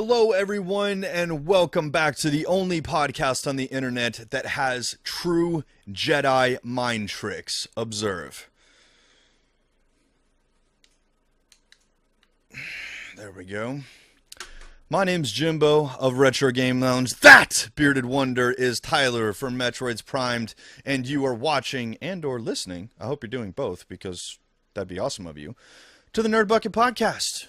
Hello, everyone, and welcome back to the only podcast on the internet that has true Jedi mind tricks. Observe. There we go. My name's Jimbo of Retro Game Lounge. That bearded wonder is Tyler from Metroids Primed, and you are watching and or listening, I hope you're doing both because that'd be awesome of you, to the Nerd Bucket Podcast.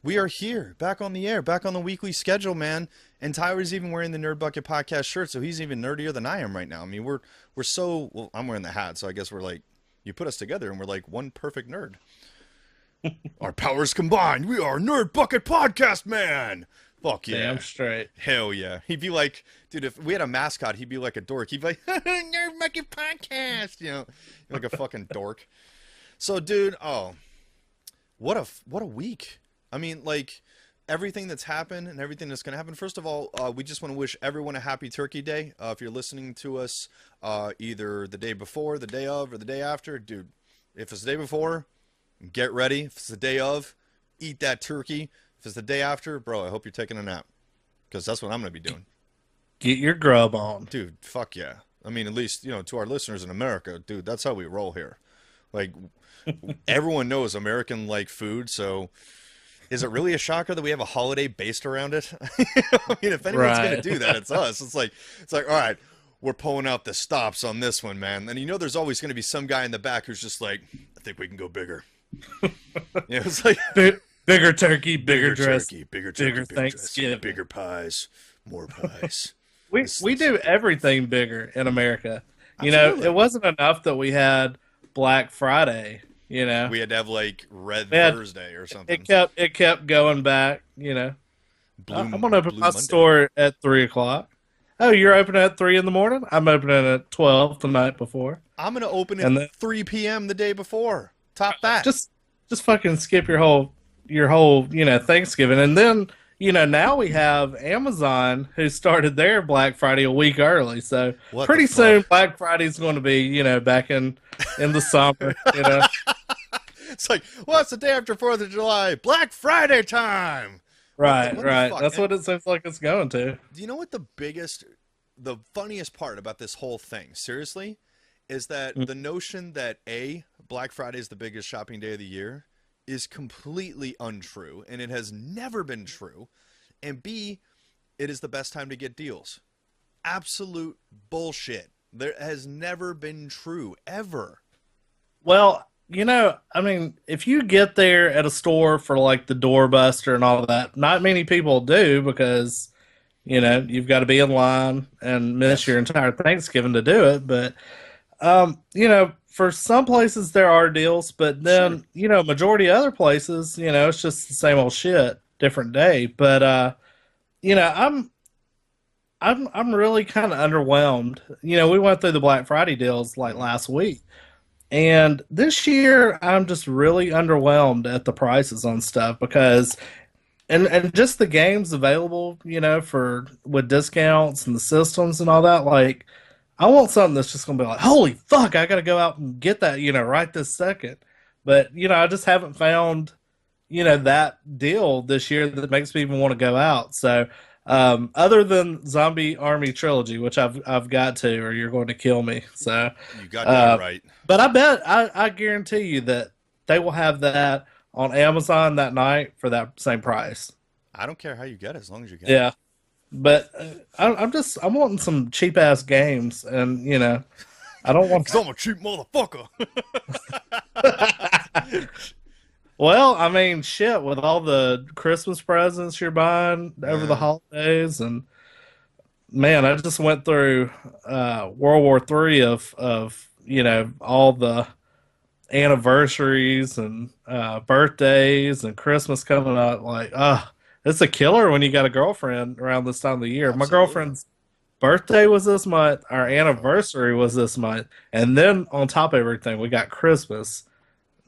We are here, back on the air, back on the weekly schedule, man. And Tyler's even wearing the Nerd Bucket Podcast shirt, so he's even nerdier than I am right now. I mean, we're so, well, I'm wearing the hat, so I guess we're like, you put us together and we're like one perfect nerd. Our powers combined, we are Nerd Bucket Podcast, man! Fuck yeah. Damn straight. Hell yeah. He'd be like, dude, if we had a mascot, he'd be like a dork. He'd be like, Nerd Bucket Podcast, you know, like a fucking dork. So, dude, what a week. I mean, like, everything that's happened and everything that's going to happen. First of all, we just want to wish everyone a happy Turkey Day. If you're listening to us either the day before, the day of, or the day after, dude, if it's the day before, get ready. If it's the day of, eat that turkey. If it's the day after, bro, I hope you're taking a nap. Because that's what I'm going to be doing. Get your grub on. Dude, fuck yeah. I mean, at least, you know, to our listeners in America, dude, that's how we roll here. Like, everyone knows American like food, so... Is it really a shocker that we have a holiday based around it? I mean, if anyone's going to do that, it's us. It's like, all right, we're pulling out the stops on this one, man. And you know there's always going to be some guy in the back who's just like, I think we can go bigger. It's like... Bigger turkey, bigger dress, bigger turkey, bigger Thanksgiving. dress, bigger pies, more pies. We do everything bigger in America. You Absolutely. know, it wasn't enough that we had Black Friday. You know, We had to have like Red Thursday or something. it kept going back. You know, I'm gonna open Blue my Monday. store at 3:00. Oh, you're opening at 3 in the morning? I'm opening at 12 the night before. I'm going to open And at 3 p.m. the day before. Top that. Just fucking skip your whole Thanksgiving. And then, now we have Amazon who started their Black Friday a week early. So What pretty the fuck? soon Black Friday's going to be, back in the summer, It's like, well, it's the day after 4th of July. Black Friday time. Right. What the fuck? That's what it seems like it's going to. Do you know what the funniest part about this whole thing, seriously, is that the notion that A, Black Friday is the biggest shopping day of the year is completely untrue, and it has never been true, and B, it is the best time to get deals. Absolute bullshit. There has never been true, ever. Well, I mean, if you get there at a store for like the doorbuster and all that, not many people do because, you've got to be in line and miss your entire Thanksgiving to do it. But, for some places there are deals, but then, majority of other places, it's just the same old shit, different day. But, I'm really kind of underwhelmed. We went through the Black Friday deals like last week. And this year, I'm just really underwhelmed at the prices on stuff because, and just the games available, with discounts and the systems and all that. Like, I want something that's just going to be like, holy fuck, I got to go out and get that, right this second. But, I just haven't found, that deal this year that makes me even want to go out. So, other than Zombie Army Trilogy, which I've got to, or you're going to kill me. So You got that right. But I guarantee you that they will have that on Amazon that night for that same price. I don't care how you get it, as long as you get Yeah, but I'm wanting some cheap ass games, and I don't want. Because I'm a cheap motherfucker. Well, I mean, shit, with all the Christmas presents you're buying over the holidays, and man, I just went through World War III of all the anniversaries and birthdays and Christmas coming up. Like, it's a killer when you got a girlfriend around this time of the year. Absolutely. My girlfriend's birthday was this month, our anniversary was this month, and then on top of everything, we got Christmas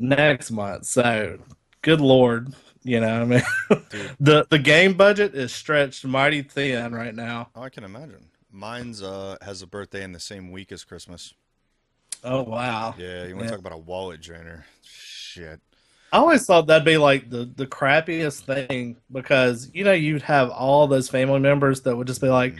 next month. So good lord, I mean, the game budget is stretched mighty thin right now. Oh, I can imagine. Mine's has a birthday in the same week as Christmas. Oh wow. Yeah, you want to talk about a wallet drainer? Shit. I always thought that'd be like the crappiest thing because you'd have all those family members that would just be like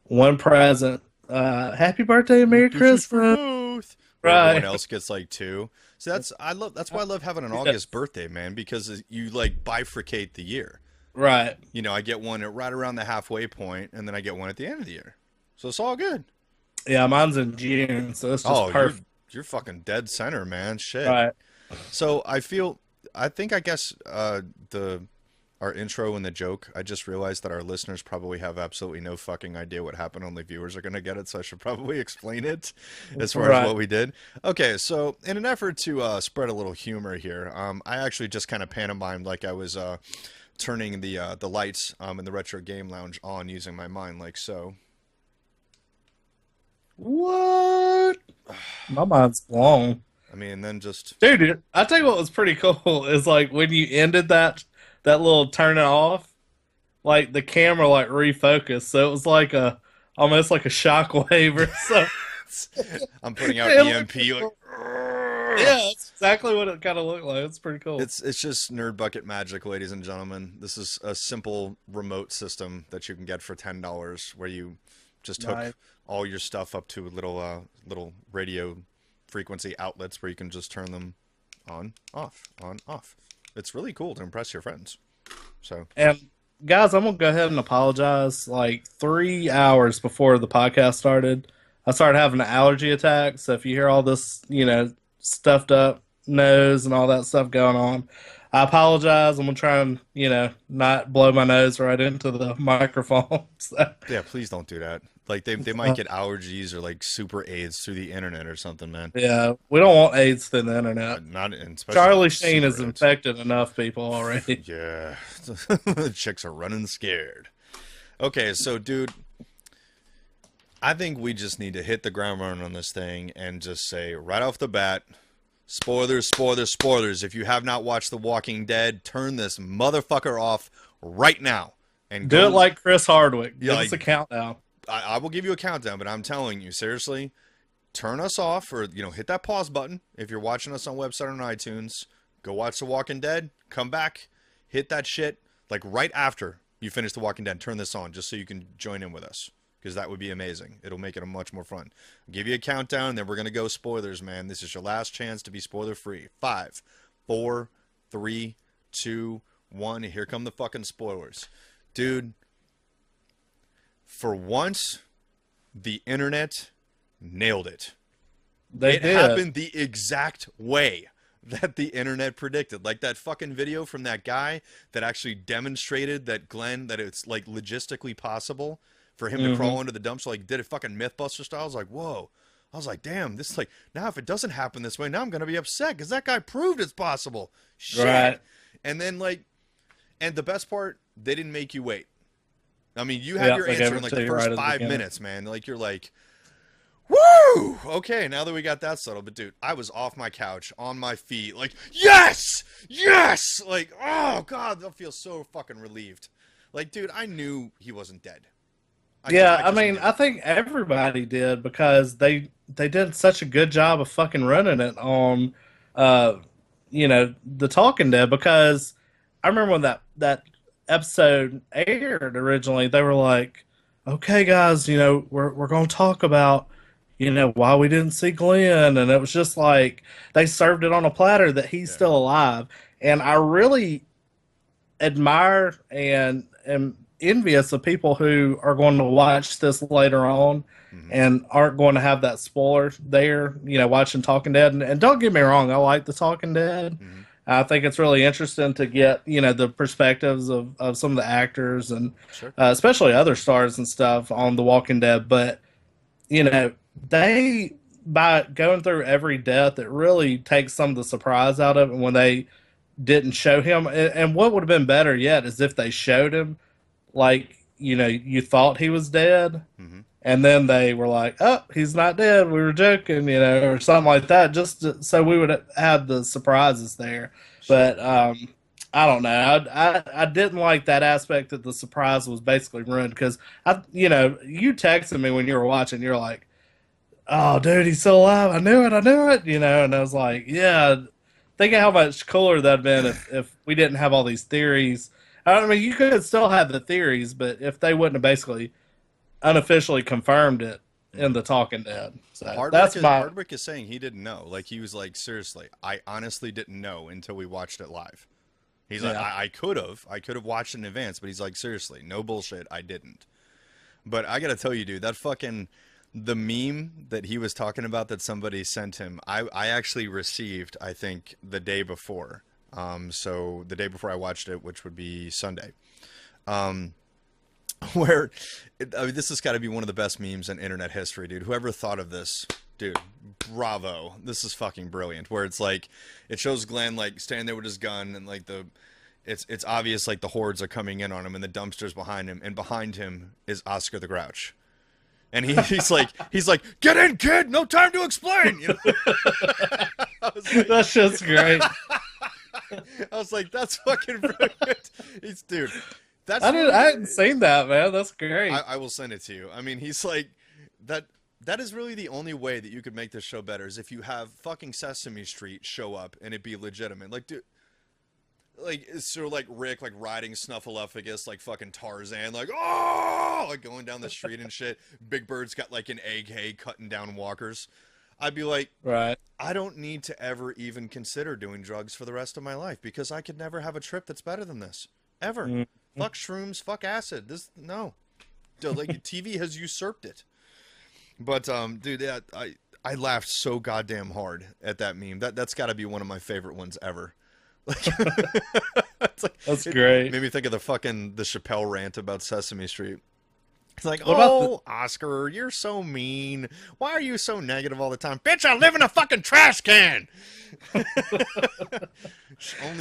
one present, happy birthday and Merry This is for Christmas, both. Where everyone right? else gets like two. So that's why I love having an Yeah. August birthday, man, because you like bifurcate the year. Right. You know, I get one at right around the halfway point, and then I get one at the end of the year. So it's all good. Yeah, mine's in June, so it's just Oh, you're perfect. you're fucking dead center, man. Shit. Right. So I think I guess the our intro and the joke. I just realized that our listeners probably have absolutely no fucking idea what happened. Only viewers are gonna get it, so I should probably explain it as far as Right. what we did. Okay, so in an effort to spread a little humor here, I actually just kind of pantomimed like I was turning the lights in the retro game lounge on using my mind, like so. What? My mind's blown. I mean, then just Dude, I tell you what was pretty cool is like when you ended that little turn it off, like the camera like refocused, so it was like a almost like a shockwave or something. I'm putting out It looked EMP like. cool. Yeah, that's exactly what it kind of looked like. It's pretty cool. It's just nerd bucket magic, ladies and gentlemen. This is a simple remote system that you can get for $10, where you just hook Nice. all your stuff up to little radio frequency outlets where you can just turn them on, off, on, off. It's really cool to impress your friends. So And guys, I'm gonna go ahead and apologize. Like 3 hours before the podcast started, I started having an allergy attack. So if you hear all this, stuffed up nose and all that stuff going on, I apologize. I'm gonna try and not blow my nose right into the microphone. So, yeah, please don't do that. Like they might get allergies or like super AIDS through the internet or something, man. yeah, we don't want AIDS through the internet. Not and especially Charlie not Sheen has super AIDS. infected enough people already. Yeah, chicks are running scared. Okay, so dude, I think we just need to hit the ground running on this thing and just say right off the bat, spoilers, spoilers, spoilers. If you have not watched The Walking Dead, turn this motherfucker off right now and Do go. it like Chris Hardwick. Yeah, Give us a countdown. I will give you a countdown, but I'm telling you seriously, turn us off or hit that pause button if you're watching us on website or on iTunes. Go watch The Walking Dead. Come back, hit that shit like right after you finish The Walking Dead. Turn this on just so you can join in with us because that would be amazing. It'll make it a much more fun. I'll give you a countdown, and then we're gonna go spoilers, man. This is your last chance to be spoiler free. 5, 4, 3, 2, 1. Here come the fucking spoilers, dude. For once, the internet nailed it. They It did. happened the exact way that the internet predicted. Like that fucking video from that guy that actually demonstrated that that it's like logistically possible for him to crawl into the dumpster. Like did it fucking Mythbuster style. I was like, whoa. I was like, damn, this is like, now if it doesn't happen this way, now I'm going to be upset because that guy proved it's possible. Shit. Right. And then and the best part, they didn't make you wait. I mean, you had Yeah, your they gave answer it in like to the you first right at the 5 beginning. minutes, man. Like you're like, woo! Okay, now that we got that settled. But dude, I was off my couch, on my feet, like, yes! Yes! Like, oh god, I feel so fucking relieved. Like, dude, I knew he wasn't dead. Yeah, I just mean, knew. I think everybody did because they did such a good job of fucking running it on, uh, the Talking Dead. Because I remember when that episode aired originally, they were like, "Okay, guys, we're gonna talk about why we didn't see Glenn," and it was just like they served it on a platter that he's Yeah. still alive, and I really admire and am envious of people who are going to watch this later on and aren't going to have that spoiler there, watching Talking Dead. And don't get me wrong, I like the Talking Dead. I think it's really interesting to get, the perspectives of some of the actors and Sure. especially other stars and stuff on The Walking Dead. But, they, by going through every death, it really takes some of the surprise out of it when they didn't show him. And what would have been better yet is if they showed him, like, you thought he was dead, and then they were like, "Oh, he's not dead. We were joking," or something like that, so we would have the surprises there. But I don't know. I didn't like that aspect that the surprise was basically ruined because you texted me when you were watching. You're like, "Oh, dude, he's still alive. I knew it. And I was like, "Yeah." think of how much cooler that'd been if we didn't have all these theories. I mean, you could still have the theories, but if they wouldn't have basically unofficially confirmed it in the Talking Dead. So that's my Hardwick is saying he didn't know. Like he was like, seriously, I honestly didn't know until we watched it live. He's like, yeah. I could have watched it in advance, but he's like, seriously, no bullshit, I didn't. But I gotta tell you, dude, that fucking the meme that he was talking about that somebody sent him, I actually received, I think, the day before. So the day before I watched it, which would be Sunday. Um, where I mean, this has got to be one of the best memes in internet history, dude. Whoever thought of this, dude, bravo. This is fucking brilliant. Where it's like, it shows Glenn like standing there with his gun and like it's obvious like the hordes are coming in on him and the dumpsters behind him, and behind him is Oscar the Grouch. And he's like, get in, kid, no time to explain. You know? That's just great. I was like, that's fucking brilliant. Dude, that's I hadn't seen that, man. That's great. I will send it to you. I mean, he's like, that is really the only way that you could make this show better is if you have fucking Sesame Street show up and it be legitimate. Like, dude, like, so like Rick, like riding Snuffleupagus, like fucking Tarzan, like, oh, like going down the street and shit. Big Bird's got like an egg cutting down walkers. I'd be like, right. I don't need to ever even consider doing drugs for the rest of my life because I could never have a trip that's better than this. Ever. Mm-hmm. Fuck shrooms, fuck acid. No. Dude, like, TV has usurped it. But, dude, yeah, I laughed so goddamn hard at that meme. That's got to be one of my favorite ones ever. Like, that's great. Made me think of the Chappelle rant about Sesame Street. It's like, what oh, Oscar, you're so mean. Why are you so negative all the time? Bitch, I live in a fucking trash can. Only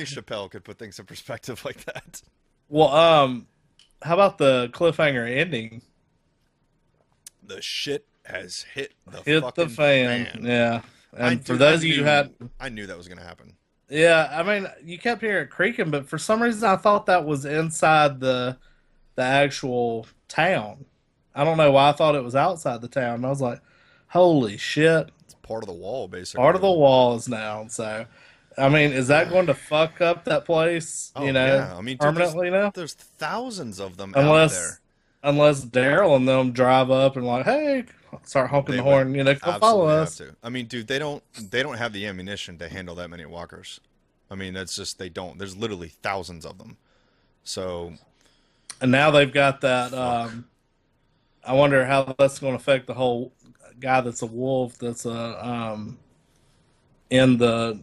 Chappelle could put things in perspective like that. Well, how about the cliffhanger ending? The shit has hit the fan. Yeah. And for those of you who had... I knew that was going to happen. Yeah, I mean, you kept hearing it creaking, but for some reason I thought that was inside the actual town. I don't know why I thought it was outside the town. And I was like, holy shit. It's part of the wall, basically. Part of the wall is now. So, I mean, is that going to fuck up that place, oh, yeah. I mean, permanently now? There's thousands of them out there. Unless Daryl and them drive up and like, hey, start honking the horn, come follow us. Have to. I mean, dude, they don't have the ammunition to handle that many walkers. I mean, that's just, they don't. There's literally thousands of them. So... And now they've got that. I wonder how that's going to affect the whole guy that's a wolf that's in the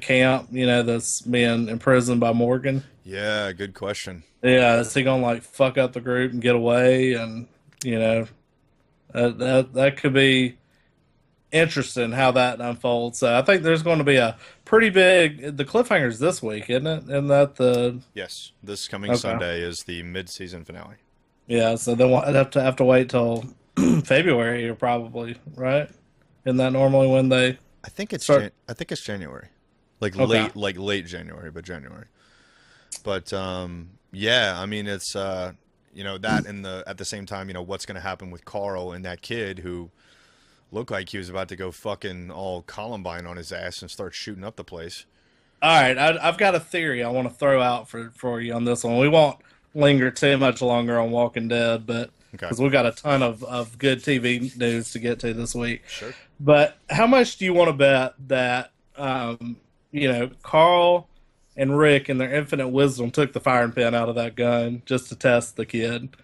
camp. That's being imprisoned by Morgan. Yeah, good question. Yeah, is he going to like fuck up the group and get away? And that could be interesting how that unfolds. So I think there's going to be a pretty big. The cliffhanger's this week, isn't it? Isn't that the? Yes, this coming Sunday is the mid-season finale. Yeah, so then we'll have to wait till February or probably, right? Isn't that normally when they? I think it's January, late January, but January. But yeah, I mean it's that in at the same time, what's going to happen with Carl and that kid who looked like he was about to go fucking all Columbine on his ass and start shooting up the place. All right, I've got a theory I want to throw out for you on this one. We won't linger too much longer on Walking Dead, but because we've got a ton of good TV news to get to this week. Sure. But how much do you want to bet that Carl and Rick in their infinite wisdom took the firing pin out of that gun just to test the kid?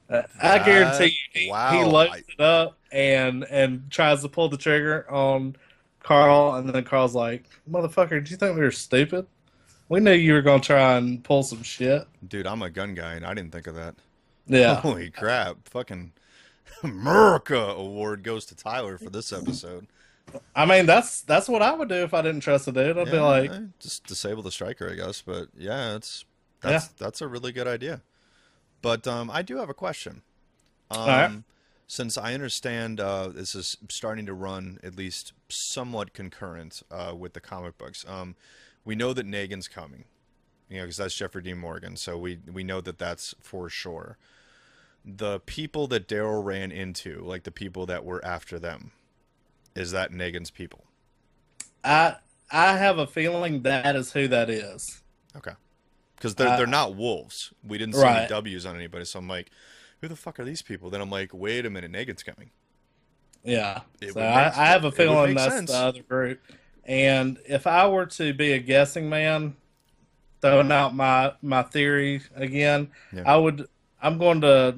I guarantee you he loads it up and tries to pull the trigger on Carl, and then Carl's like, motherfucker, do you think we were stupid? We knew you were going to try and pull some shit. Dude, I'm a gun guy, and I didn't think of that. Yeah. Holy crap. Fucking America award goes to Tyler for this episode. I mean, that's what I would do if I didn't trust the dude. I'd be like... just disable the striker, I guess. But, yeah, that's a really good idea. But I do have a question. All right. Since I understand this is starting to run at least somewhat concurrent with the comic books, we know that Negan's coming, because that's Jeffrey Dean Morgan, so we know that that's for sure. The people that Daryl ran into, like the people that were after them, is that Negan's people? I I have a feeling that is who that is. Okay. Because they're not wolves. We didn't see any Right. W's on anybody, so I'm like, who the fuck are these people? Then I'm like, wait a minute, Negan's coming. Yeah. It So would make I have a it would feeling make that's the sense. other group. And if I were to be a guessing man, throwing out my theory again, Yeah. I would I'm going to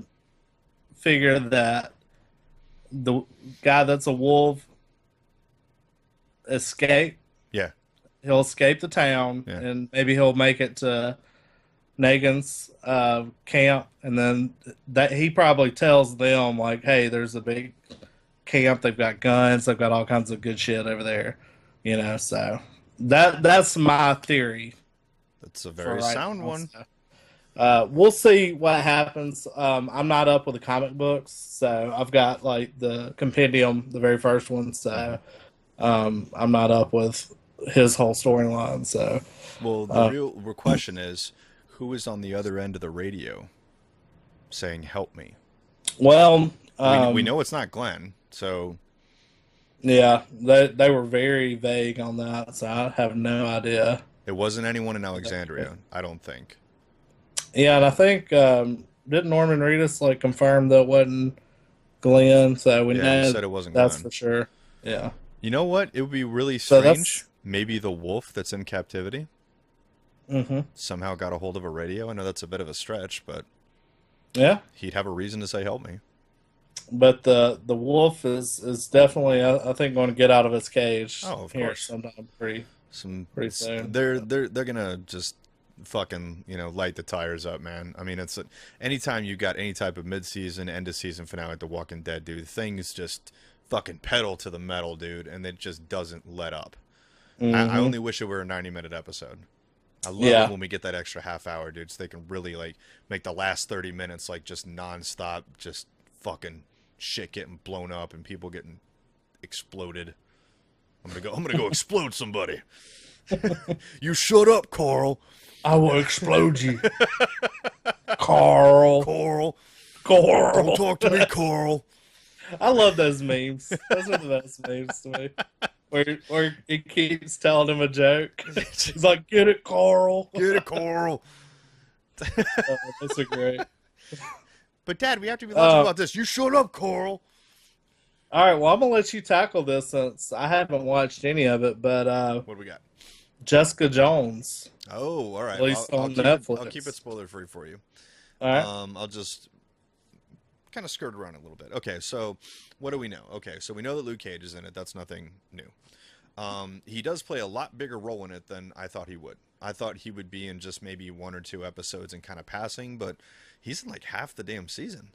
figure that the guy that's a wolf escape. Yeah. He'll escape the town, Yeah. and maybe he'll make it to Negan's camp, and then that he probably tells them like, "Hey, there's a big camp. They've got guns. They've got all kinds of good shit over there." So that's my theory That's a for very right sound now. one. So, we'll see what happens. I'm not up with the comic books, so I've got like the compendium, the very first one. So I'm not up with his whole storyline. So Well, the uh, real question is, who is on the other end of the radio saying "help me"? well, We know it's not Glenn, so yeah, they were very vague on that, so I have no idea. it wasn't anyone in Alexandria. I don't think. Yeah, and I think didn't Norman Reedus like confirm that it wasn't Glenn, so we Yeah, he know said it wasn't that's Glenn. for sure. Yeah, You know what? It would be really so strange. that's Maybe the wolf that's in captivity hmm somehow got a hold of a radio. I know that's a bit of a stretch, but yeah. he'd have a reason to say "help me." But the wolf is definitely I think going to get out of its cage Oh, of here course. sometime pretty soon. They're gonna just fucking light the tires up, man. I mean, anytime you got any type of mid-season, end of season finale like The Walking Dead, dude, things just fucking pedal to the metal, dude, and it just doesn't let up. I Hmm. only wish it were a 90-minute episode. I love it Yeah, when we get that extra half hour, dude, so they can really like make the last 30 minutes like just nonstop, just fucking shit getting blown up and people getting exploded. I'm gonna go explode somebody. You shut up, Carl. I will explode you, Carl. Carl. Don't Carl. talk to me, Carl. I love those memes. Those are the best memes to me. Where he keeps telling him a joke. He's like, "Get it, Carl." Get it, Carl. Those are great. But Dad, we have to be logical Uh, about this. You shut up, Carl. all right, well, I'm gonna let you tackle this since I haven't watched any of it. But What do we got? Jessica Jones, Oh, all right. released I'll on keep Netflix. I'll keep it spoiler free for you. All right. I'll just kind of skirt around it a little bit. Okay, so what do we know? Okay, so we know that Luke Cage is in it. That's nothing new. He does play a lot bigger role in it than I thought he would. I thought he would be in just maybe one or two episodes and kind of passing, but he's in like half the damn season.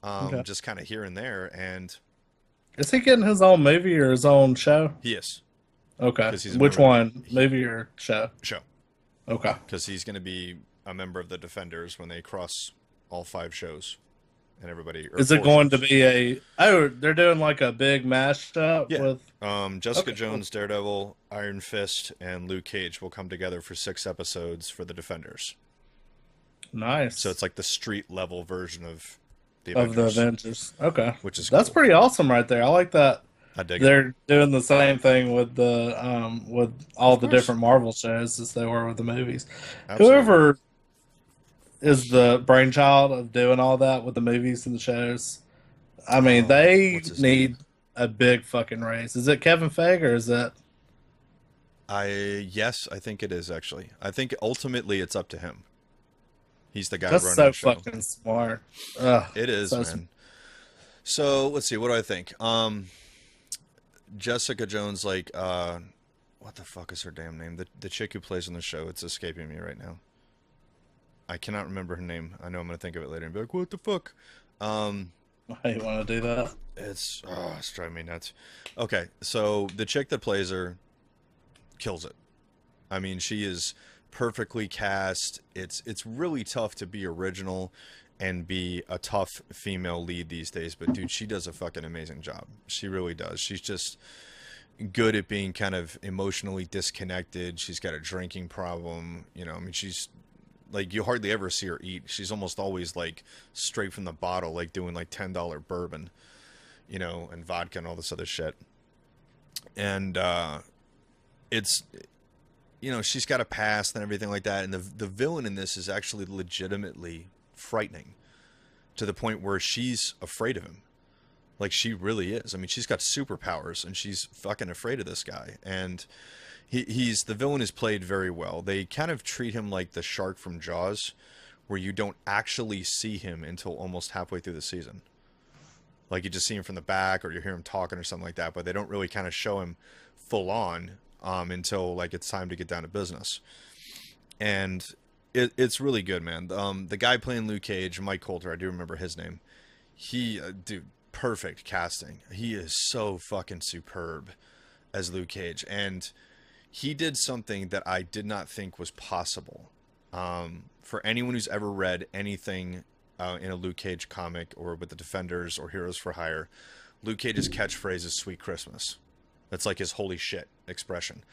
Okay. Just kind of here and there, and Is he getting his own movie or his own show? he is Okay. 'cause he's a Which member one? Movie or show? show Okay. because he's going to be a member of the Defenders when they cross all 5 shows, and everybody. Or Is it 4 going to shows. be a? Oh, they're doing like a big mashup Yeah. with. Jessica Okay, cool. Jones, Daredevil, Iron Fist, and Luke Cage will come together for 6 episodes for the Defenders. Nice. So it's like the street level version of the Of the Avengers, Avengers. Okay. which is That's cool. pretty awesome right there. I like that. I dig it. They're doing the same thing with the with all Of the course. different Marvel shows as they were with the movies. Absolutely. Whoever is the brainchild of doing all that with the movies and the shows, I mean, they what's his need name? a big fucking raise. Is it Kevin Feige or is it? Yes, I think it is actually. I think ultimately it's up to him. He's the guy That's running so the show. fucking smart. Ugh, It is, so man. So let's see. What do I think? Jessica Jones, like, what the fuck is her damn name? The chick who plays on the show. It's escaping me right now. I cannot remember her name. I know I'm gonna think of it later and be like, what the fuck? Why you want to do that? It's driving me nuts. Okay, so the chick that plays her kills it. I mean, she is perfectly cast. It's really tough to be original and be a tough female lead these days, but dude, she does a fucking amazing job. She really does. She's just good at being kind of emotionally disconnected. She's got a drinking problem, I mean, she's like, you hardly ever see her eat. She's almost always like straight from the bottle, like doing like $10 bourbon, and vodka and all this other shit. And it's she's got a past and everything like that, and the villain in this is actually legitimately frightening to the point where she's afraid of him. Like, she really is. I mean, she's got superpowers and she's fucking afraid of this guy. And he's the villain is played very well. They kind of treat him like the shark from Jaws, where you don't actually see him until almost halfway through the season. Like, you just see him from the back, or you hear him talking or something like that, but they don't really kind of show him full on until like it's time to get down to business. And it's really good, man. The guy playing Luke Cage, Mike Coulter, I do remember his name. He, dude, perfect casting. He is so fucking superb as Luke Cage, and he did something that I did not think was possible. For anyone who's ever read anything in a Luke Cage comic or with the Defenders or Heroes for Hire, Luke Cage's catchphrase is "Sweet Christmas." That's like his holy shit expression.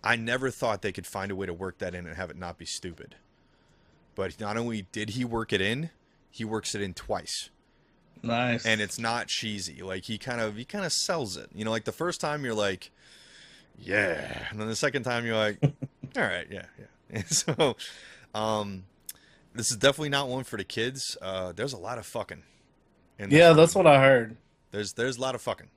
I never thought they could find a way to work that in and have it not be stupid. But not only did he work it in, he works it in twice. Nice. And it's not cheesy. Like, he kind of sells it. Like, the first time you're like, yeah, and then the second time you're like, all right, yeah. And so, this is definitely not one for the kids. There's a lot of fucking. Yeah, that's what I heard. There's a lot of fucking.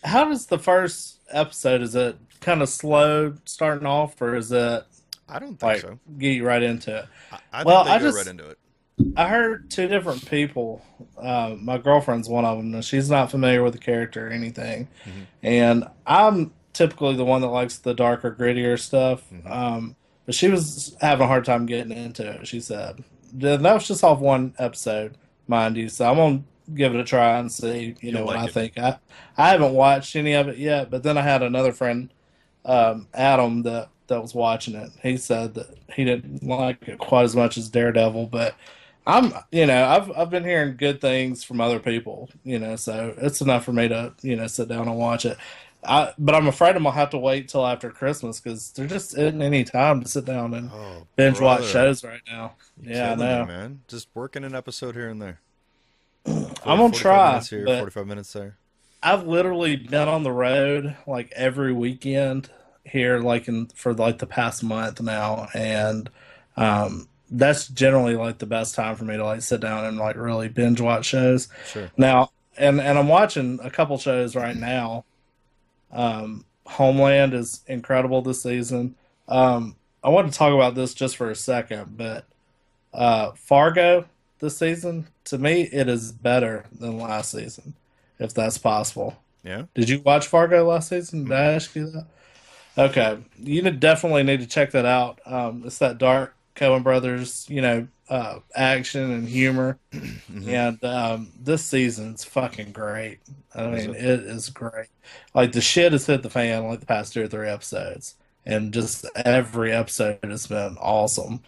How does the first episode, is it kind of slow starting off, or is it? I don't think like, so. Get you right into it. I think they go right into it. I heard two different people. My girlfriend's one of them, and she's not familiar with the character or anything. Mm-hmm. And I'm typically the one that likes the darker, grittier stuff. Mm-hmm. But she was having a hard time getting into it, she said. That was just off one episode, mind you. So I'm going to give it a try and see, what I think. I haven't watched any of it yet, but then I had another friend, Adam, that was watching it. He said that he didn't like it quite as much as Daredevil, but I've been hearing good things from other people, so it's enough for me to, sit down and watch it. But I'm afraid I'm going to have to wait till after Christmas because there just isn't any time to sit down and binge watch shows right now. Yeah, I know. Me, man. Just working an episode here and there. I'm going to try. minutes here, 45 minutes there. I've literally been on the road like every weekend here, for the past month now. And, that's generally like the best time for me to like sit down and like really binge watch shows. Sure. Now, and I'm watching a couple shows right now. Homeland is incredible this season. I want to talk about this just for a second, but Fargo this season, to me, it is better than last season, if that's possible. Yeah. Did you watch Fargo last season? Did I ask you that? Okay. You definitely need to check that out. It's that dark Coen Brothers, action and humor. Mm-hmm. And this season's fucking great. I mean, it is great. Like, the shit has hit the fan like the past 2 or 3 episodes. And just every episode has been awesome.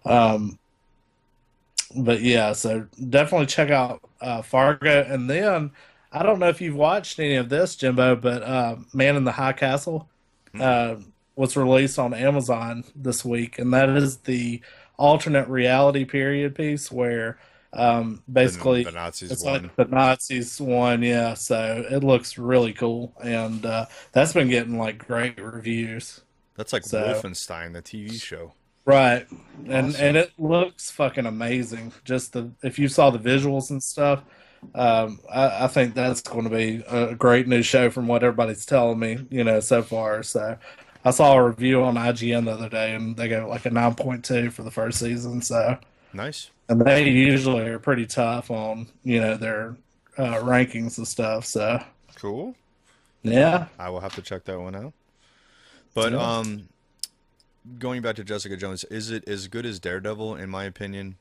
But yeah, so definitely check out Fargo. And then, I don't know if you've watched any of this, Jimbo, but Man in the High Castle. Mm-hmm. Was released on Amazon this week, and that is the alternate reality period piece where basically the Nazis it's won. like the Nazis won, yeah. So it looks really cool, and that's been getting like great reviews. That's like Wolfenstein, the TV show, right? Awesome. And it looks fucking amazing. Just if you saw the visuals and stuff. I think that's going to be a great new show from what everybody's telling me, so far. So I saw a review on IGN the other day, and they gave it like a 9.2 for the first season. So nice. And they usually are pretty tough on, their rankings and stuff. So cool. Yeah. I will have to check that one out. But going back to Jessica Jones, is it as good as Daredevil, in my opinion?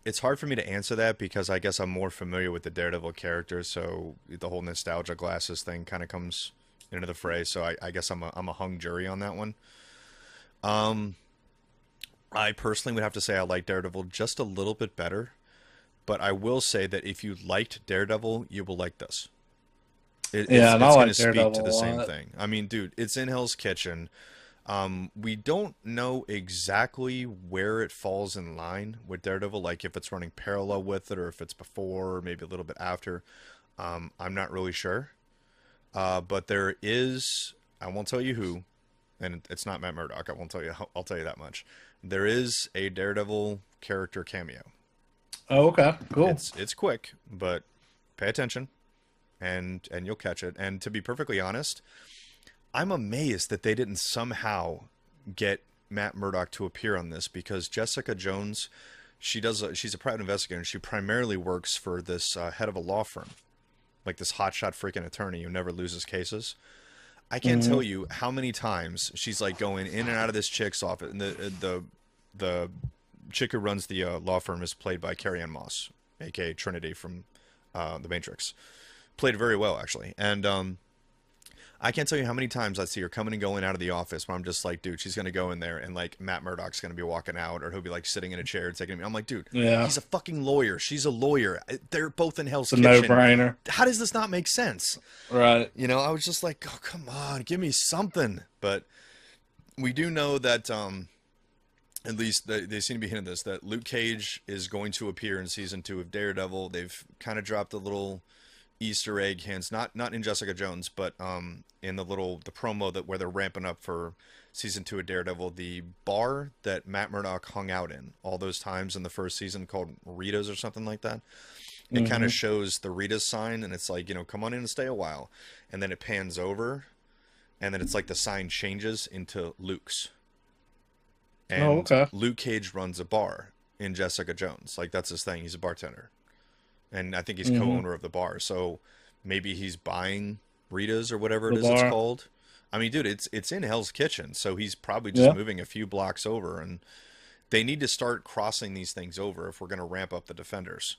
It's hard for me to answer that because I guess I'm more familiar with the Daredevil character, so the whole nostalgia glasses thing kind of comes into the fray. So I guess I'm a hung jury on that one. I personally would have to say I like Daredevil just a little bit better, but I will say that if you liked Daredevil, you will like this. It's going to speak to the same thing. I mean, dude, it's in Hell's Kitchen. We don't know exactly where it falls in line with Daredevil, like if it's running parallel with it or if it's before or maybe a little bit after. I'm not really sure. But there is I won't tell you who, and it's not Matt Murdock. I won't tell you. I'll tell you that much. There is a Daredevil character cameo. Oh, okay, cool. It's quick, but pay attention, and you'll catch it. And to be perfectly honest, I'm amazed that they didn't somehow get Matt Murdock to appear on this, because Jessica Jones, she's a private investigator, and she primarily works for this head of a law firm, like this hotshot freaking attorney who never loses cases. I can't tell you how many times she's like going in and out of this chick's office, and the chick who runs the law firm is played by Carrie-Anne Moss, aka Trinity from The Matrix. Played very well, actually. And I can't tell you how many times I see her coming and going out of the office where I'm just like, dude, she's going to go in there and like Matt Murdock's going to be walking out, or he'll be like sitting in a chair taking me. I'm like, dude, he's a fucking lawyer. She's a lawyer. They're both in Hell's Kitchen. It's a no-brainer. How does this not make sense? Right. You know, I was just like, oh, come on, give me something. But we do know that, at least they seem to be hinting this, that Luke Cage is going to appear in season 2 of Daredevil. They've kind of dropped a little Easter egg hints, not in Jessica Jones, but in the promo where they're ramping up for season 2 of Daredevil. The bar that Matt Murdock hung out in all those times in the first season, called Rita's or something like that. It kind of shows the Rita's sign, and it's like, you know, come on in and stay a while, and then it pans over, and then it's like the sign changes into Luke's. And Luke Cage runs a bar in Jessica Jones. Like, that's his thing. He's a bartender. And I think he's co-owner of the bar. So maybe he's buying Rita's or whatever it is it's called. I mean, dude, it's in Hell's Kitchen. So he's probably just moving a few blocks over. And they need to start crossing these things over if we're going to ramp up the Defenders.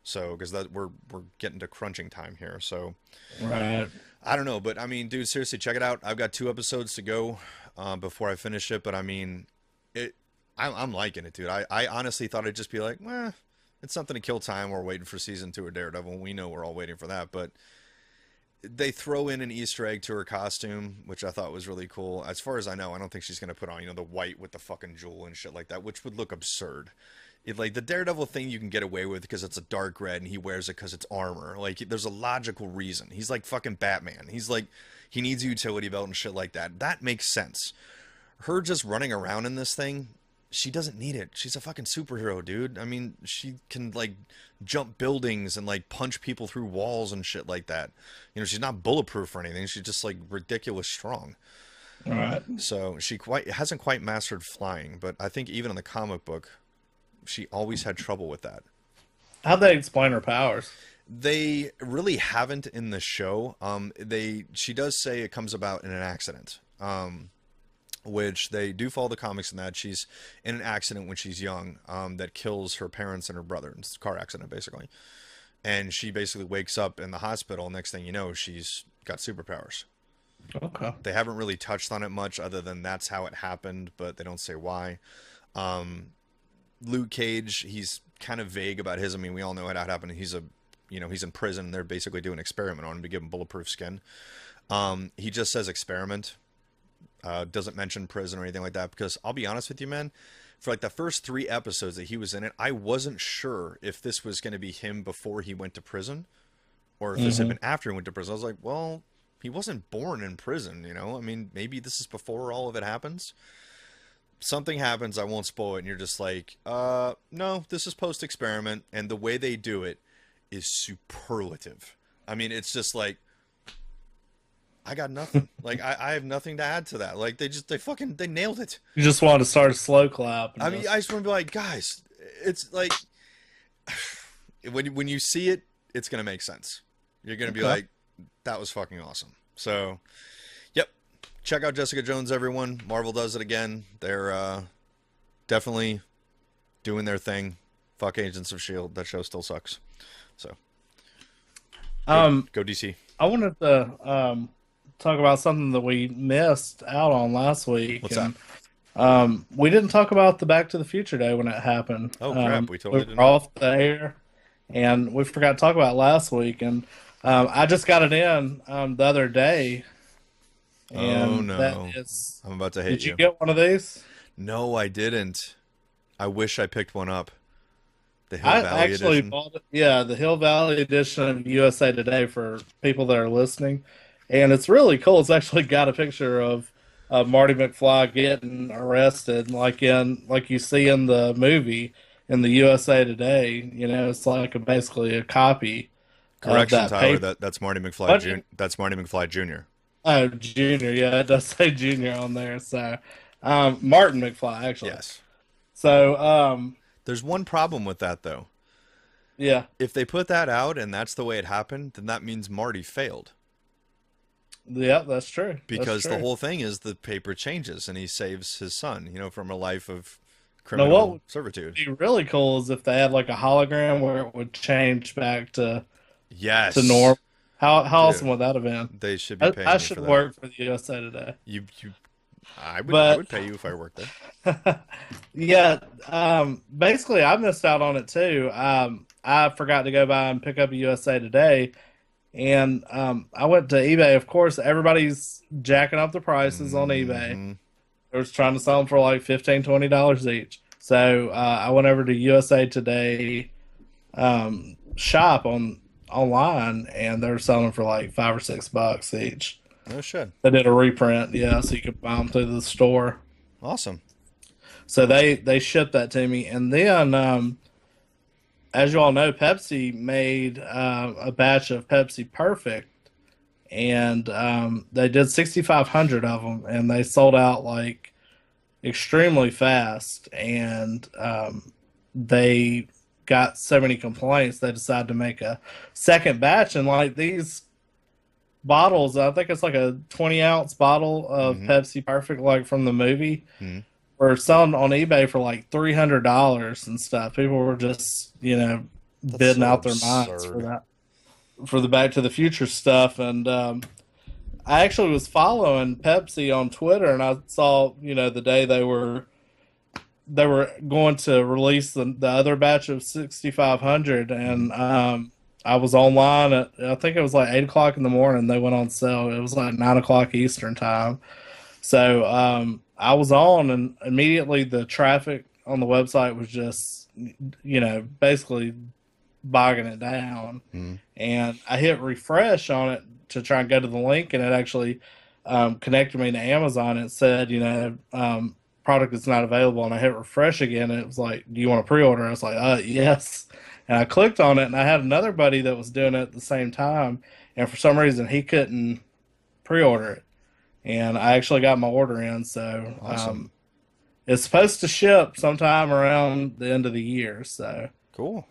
So, because we're getting to crunching time here. So, right. I don't know. But, I mean, dude, seriously, check it out. I've got 2 episodes to go before I finish it. But, I mean, I'm liking it, dude. I honestly thought it'd just be like, it's something to kill time. We're waiting for season 2 of Daredevil. We know we're all waiting for that, but they throw in an Easter egg to her costume, which I thought was really cool. As far as I know, I don't think she's going to put on, you know, the white with the fucking jewel and shit like that, which would look absurd. Like the Daredevil thing you can get away with because it's a dark red and he wears it because it's armor. Like, there's a logical reason. He's like fucking Batman. He's like, he needs a utility belt and shit like that. That makes sense. Her just running around in this thing, she doesn't need it. She's a fucking superhero, dude. I mean, she can like jump buildings and like punch people through walls and shit like that. You know, she's not bulletproof or anything. She's just like ridiculous strong. All right. So she hasn't quite mastered flying, but I think even in the comic book, she always had trouble with that. How'd they explain her powers? They really haven't in the show. She does say it comes about in an accident. Which they do follow the comics in that she's in an accident when she's young that kills her parents and her brother. It's a car accident, basically. And she basically wakes up in the hospital. Next thing you know, she's got superpowers. Okay. They haven't really touched on it much other than that's how it happened, but they don't say why. Luke Cage, he's kind of vague about his. I mean, we all know how that happened. He's in prison. They're basically doing an experiment on him to give him bulletproof skin. He just says experiment. Doesn't mention prison or anything like that, because I'll be honest with you, man, for like the first 3 episodes that he was in it, I wasn't sure if this was going to be him before he went to prison or if this had been after he went to prison. I was like, well, he wasn't born in prison, you know? I mean, maybe this is before all of it happens. Something happens, I won't spoil it, and you're just like, no, this is post-experiment, and the way they do it is superlative. I mean, it's just like, I got nothing. Like, I have nothing to add to that. Like, they nailed it. You just want to start a slow clap. I mean, I just want to be like, guys, it's like, when you see it, it's going to make sense. You're going to be like, that was fucking awesome. So, yep. Check out Jessica Jones, everyone. Marvel does it again. They're definitely doing their thing. Fuck Agents of S.H.I.E.L.D. That show still sucks. So, go DC. I wanted to talk about something that we missed out on last week. What's that? We didn't talk about the Back to the Future Day when it happened. Oh, crap. We totally didn't. Were off the air, and we forgot to talk about it last week. And I just got it in the other day. And oh, no. I'm about to hate you. Did you get one of these? No, I didn't. I wish I picked one up. The Hill I Valley actually edition. bought it. Yeah, the Hill Valley edition of USA Today for people that are listening. and it's really cool. It's actually got a picture of Marty McFly getting arrested, like you see in the movie in the USA Today. You know, it's like basically a copy of Correction, that Tyler. paper. That's Marty McFly. What? That's Marty McFly Jr. Oh, Junior. Yeah, it does say Junior on there. So, Martin McFly actually. Yes. So, There's one problem with that though. yeah, If they put that out and that's the way it happened, then that means Marty failed. yeah, that's true. Because That's true. the whole thing is the paper changes and he saves his son, from a life of Now, what criminal servitude. would be really cool is if they had like a hologram where it would change back Yes. to normal. How Dude, awesome would that have been? they should be paying I you should for that. work for the USA Today. You I But would pay you if I worked there. yeah, basically, I missed out on it too. I forgot to go by and pick up a USA Today, and I went to eBay. Of course, everybody's jacking up the prices on eBay. Mhm. They're trying to sell them for like $15, $20 each. So I went over to USA Today shop online, and they're selling for like $5 or $6 each. No shit. They did a reprint, yeah, so you could buy them through the store. Awesome. So they shipped that to me, and then as you all know, Pepsi made a batch of Pepsi Perfect, and they did 6,500 of them, and they sold out like extremely fast, and they got so many complaints they decided to make a second batch, and like these bottles, I think it's like a 20-ounce bottle of Pepsi Perfect, like from the movie. Mhm. Were selling on eBay for like $300 and stuff. People were just, bidding so out their minds absurd. for that, for the Back to the Future stuff. And I actually was following Pepsi on Twitter, and I saw, the day they were going to release the other batch of 6,500, and I was online at, I think it was like 8 o'clock in the morning. They went on sale. It was like 9 o'clock Eastern time. So I was on, and immediately the traffic on the website was just, basically bogging it down. And I hit refresh on it to try and go to the link, and it actually connected me to Amazon. It said, product is not available, and I hit refresh again, and it was like, do you want to pre-order? I was like, yes. And I clicked on it, and I had another buddy that was doing it at the same time, and for some reason he couldn't pre-order it. And I actually got my order in, so Awesome. it's supposed to ship sometime around the end of the year. So Cool.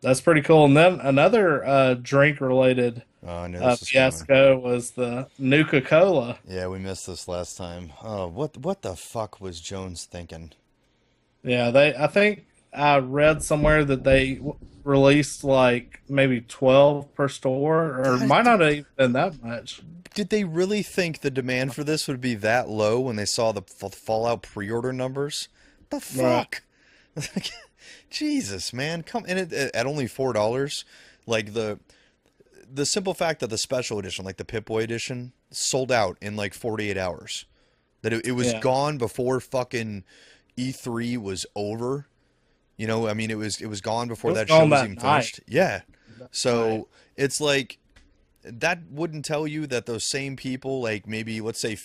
that's pretty cool. And then another drink-related Oh, I knew this was coming. fiasco was the Nuka-Cola. Yeah, we missed this last time. Oh, what the fuck was Jones thinking? Yeah, I think I read somewhere that they released like maybe 12 per store, or God, might not have even been that much. did they really think the demand for this would be that low when they saw the Fallout pre-order numbers? The Right. fuck? Jesus, man, come and at only $4. Like the simple fact that the special edition, like the Pip-Boy edition, sold out in like 48 hours. That it was Yeah. gone before fucking E3 was over. I mean, it was gone before It was that show gone was that even night. finished. Yeah. So Right. it's like that wouldn't tell you that those same people, like maybe let's say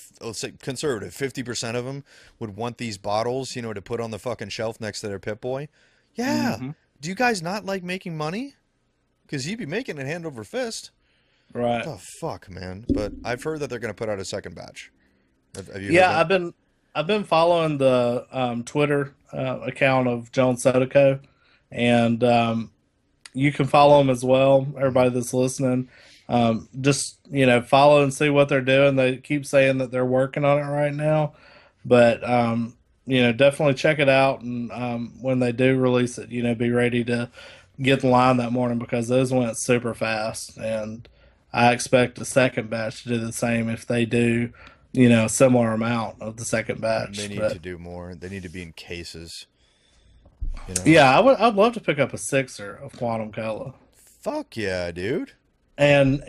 conservative, 50% of them would want these bottles, to put on the fucking shelf next to their Pip-Boy. Yeah. hmm Do you guys not like making money? Because you'd be making it hand over fist. Right. The fuck, man. But I've heard that they're going to put out a second batch. Have you heard Yeah, that? I've been following the Twitter account of Jones Sodaco, and you can follow them as well. Everybody that's listening, just follow and see what they're doing. They keep saying that they're working on it right now, but definitely check it out. And when they do release it, be ready to get in line that morning, because those went super fast, and I expect the second batch to do the same if they do a similar amount of the second batch. They need But to do more. They need to be in cases. yeah, I'd love to pick up a sixer of Quantum Cola, Fuck yeah, dude. and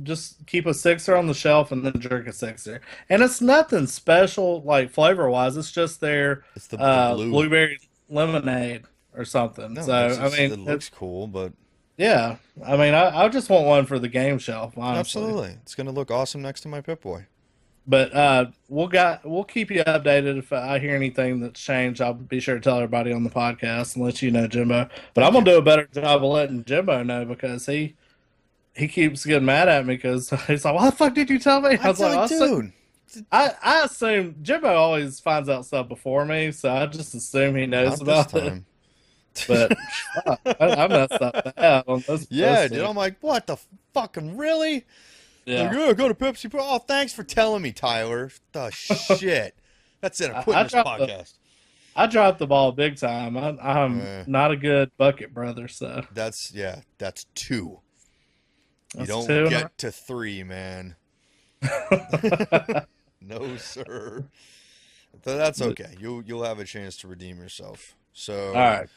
just keep a sixer on the shelf and then drink a sixer. And it's nothing special like flavor wise. It's just their It's the blue. blueberry lemonade or something. No, So I mean, it looks cool, but Yeah, I mean, I just want one for the game shelf, honestly. Absolutely. It's going to look awesome next to my Pip-Boy. But we'll keep you updated if I hear anything that's changed. I'll be sure to tell everybody on the podcast and let you know, Jimbo. But I'm Thank gonna you. do a better job of letting Jimbo know because he keeps getting mad at me because he's like, "Why the fuck did you tell me?" I I'd was say, like, like, dude, I assume Jimbo always finds out stuff before me, so I just assume he knows not this about it. time. But fuck, I messed up bad on this Yeah, dude. week. I'm like, what the fucking really? Like, Yeah, yeah, go to Pepsi. Oh, thanks for telling me, Tyler. The shit. That's it. I'm quitting I this dropped podcast. I dropped the ball big time. I'm Uh, not a good bucket brother, so that's two. You that's don't two in get to three, man. a No, sir. But that's But, okay. You'll have a chance to redeem yourself. all So, right,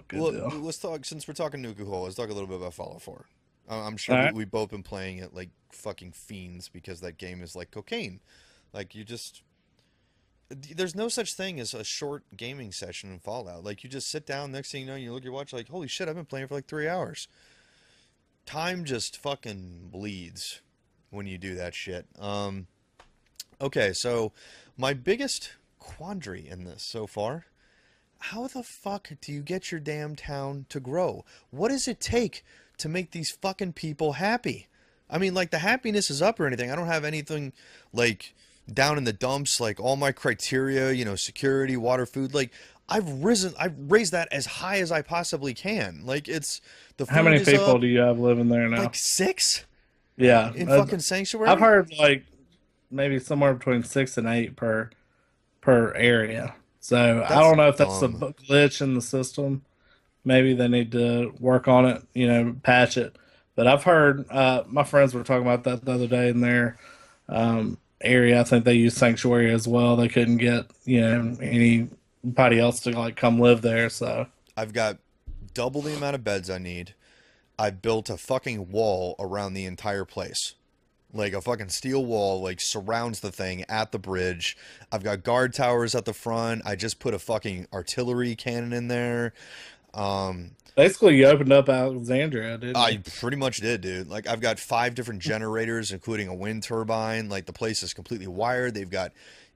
good deal. let's talk. Since we're talking Nuka Hole, let's talk a little bit about Fallout 4. I'm All sure right, we both been playing it like fucking fiends because that game is like cocaine. Like you just there's no such thing as a short gaming session in Fallout. Like you just sit down, next thing you know, you look at your watch, like holy shit, I've been playing for like 3 hours. Time just fucking bleeds when you do that shit. Okay, so my biggest quandary in this so far, how the fuck do you get your damn town to grow? What does it take to make these fucking people happy? I mean, like, the happiness is up or anything. I don't have anything, like, down in the dumps, like, all my criteria, security, water, food. Like, I've raised that as high as I possibly can. Like, the how food many is people up, do you have living there now? like, six Yeah, in fucking I've Sanctuary. heard like maybe somewhere between 6 and 8 per area. So I That's don't know if that's a dumb. glitch in the system. Maybe they need to work on it, patch it. But I've heard my friends were talking about that the other day in their area. I think they use Sanctuary as well. They couldn't get anybody else to like come live there. So I've got double the amount of beds I need. I built a fucking wall around the entire place. Like a fucking steel wall, like surrounds the thing at the bridge. I've got guard towers at the front. I just put a fucking artillery cannon in there. Um, basically, you opened up Alexandria, didn't you? I pretty much did, dude. Like I've got 5 different generators, including a wind turbine. Like the place is completely wired. They've got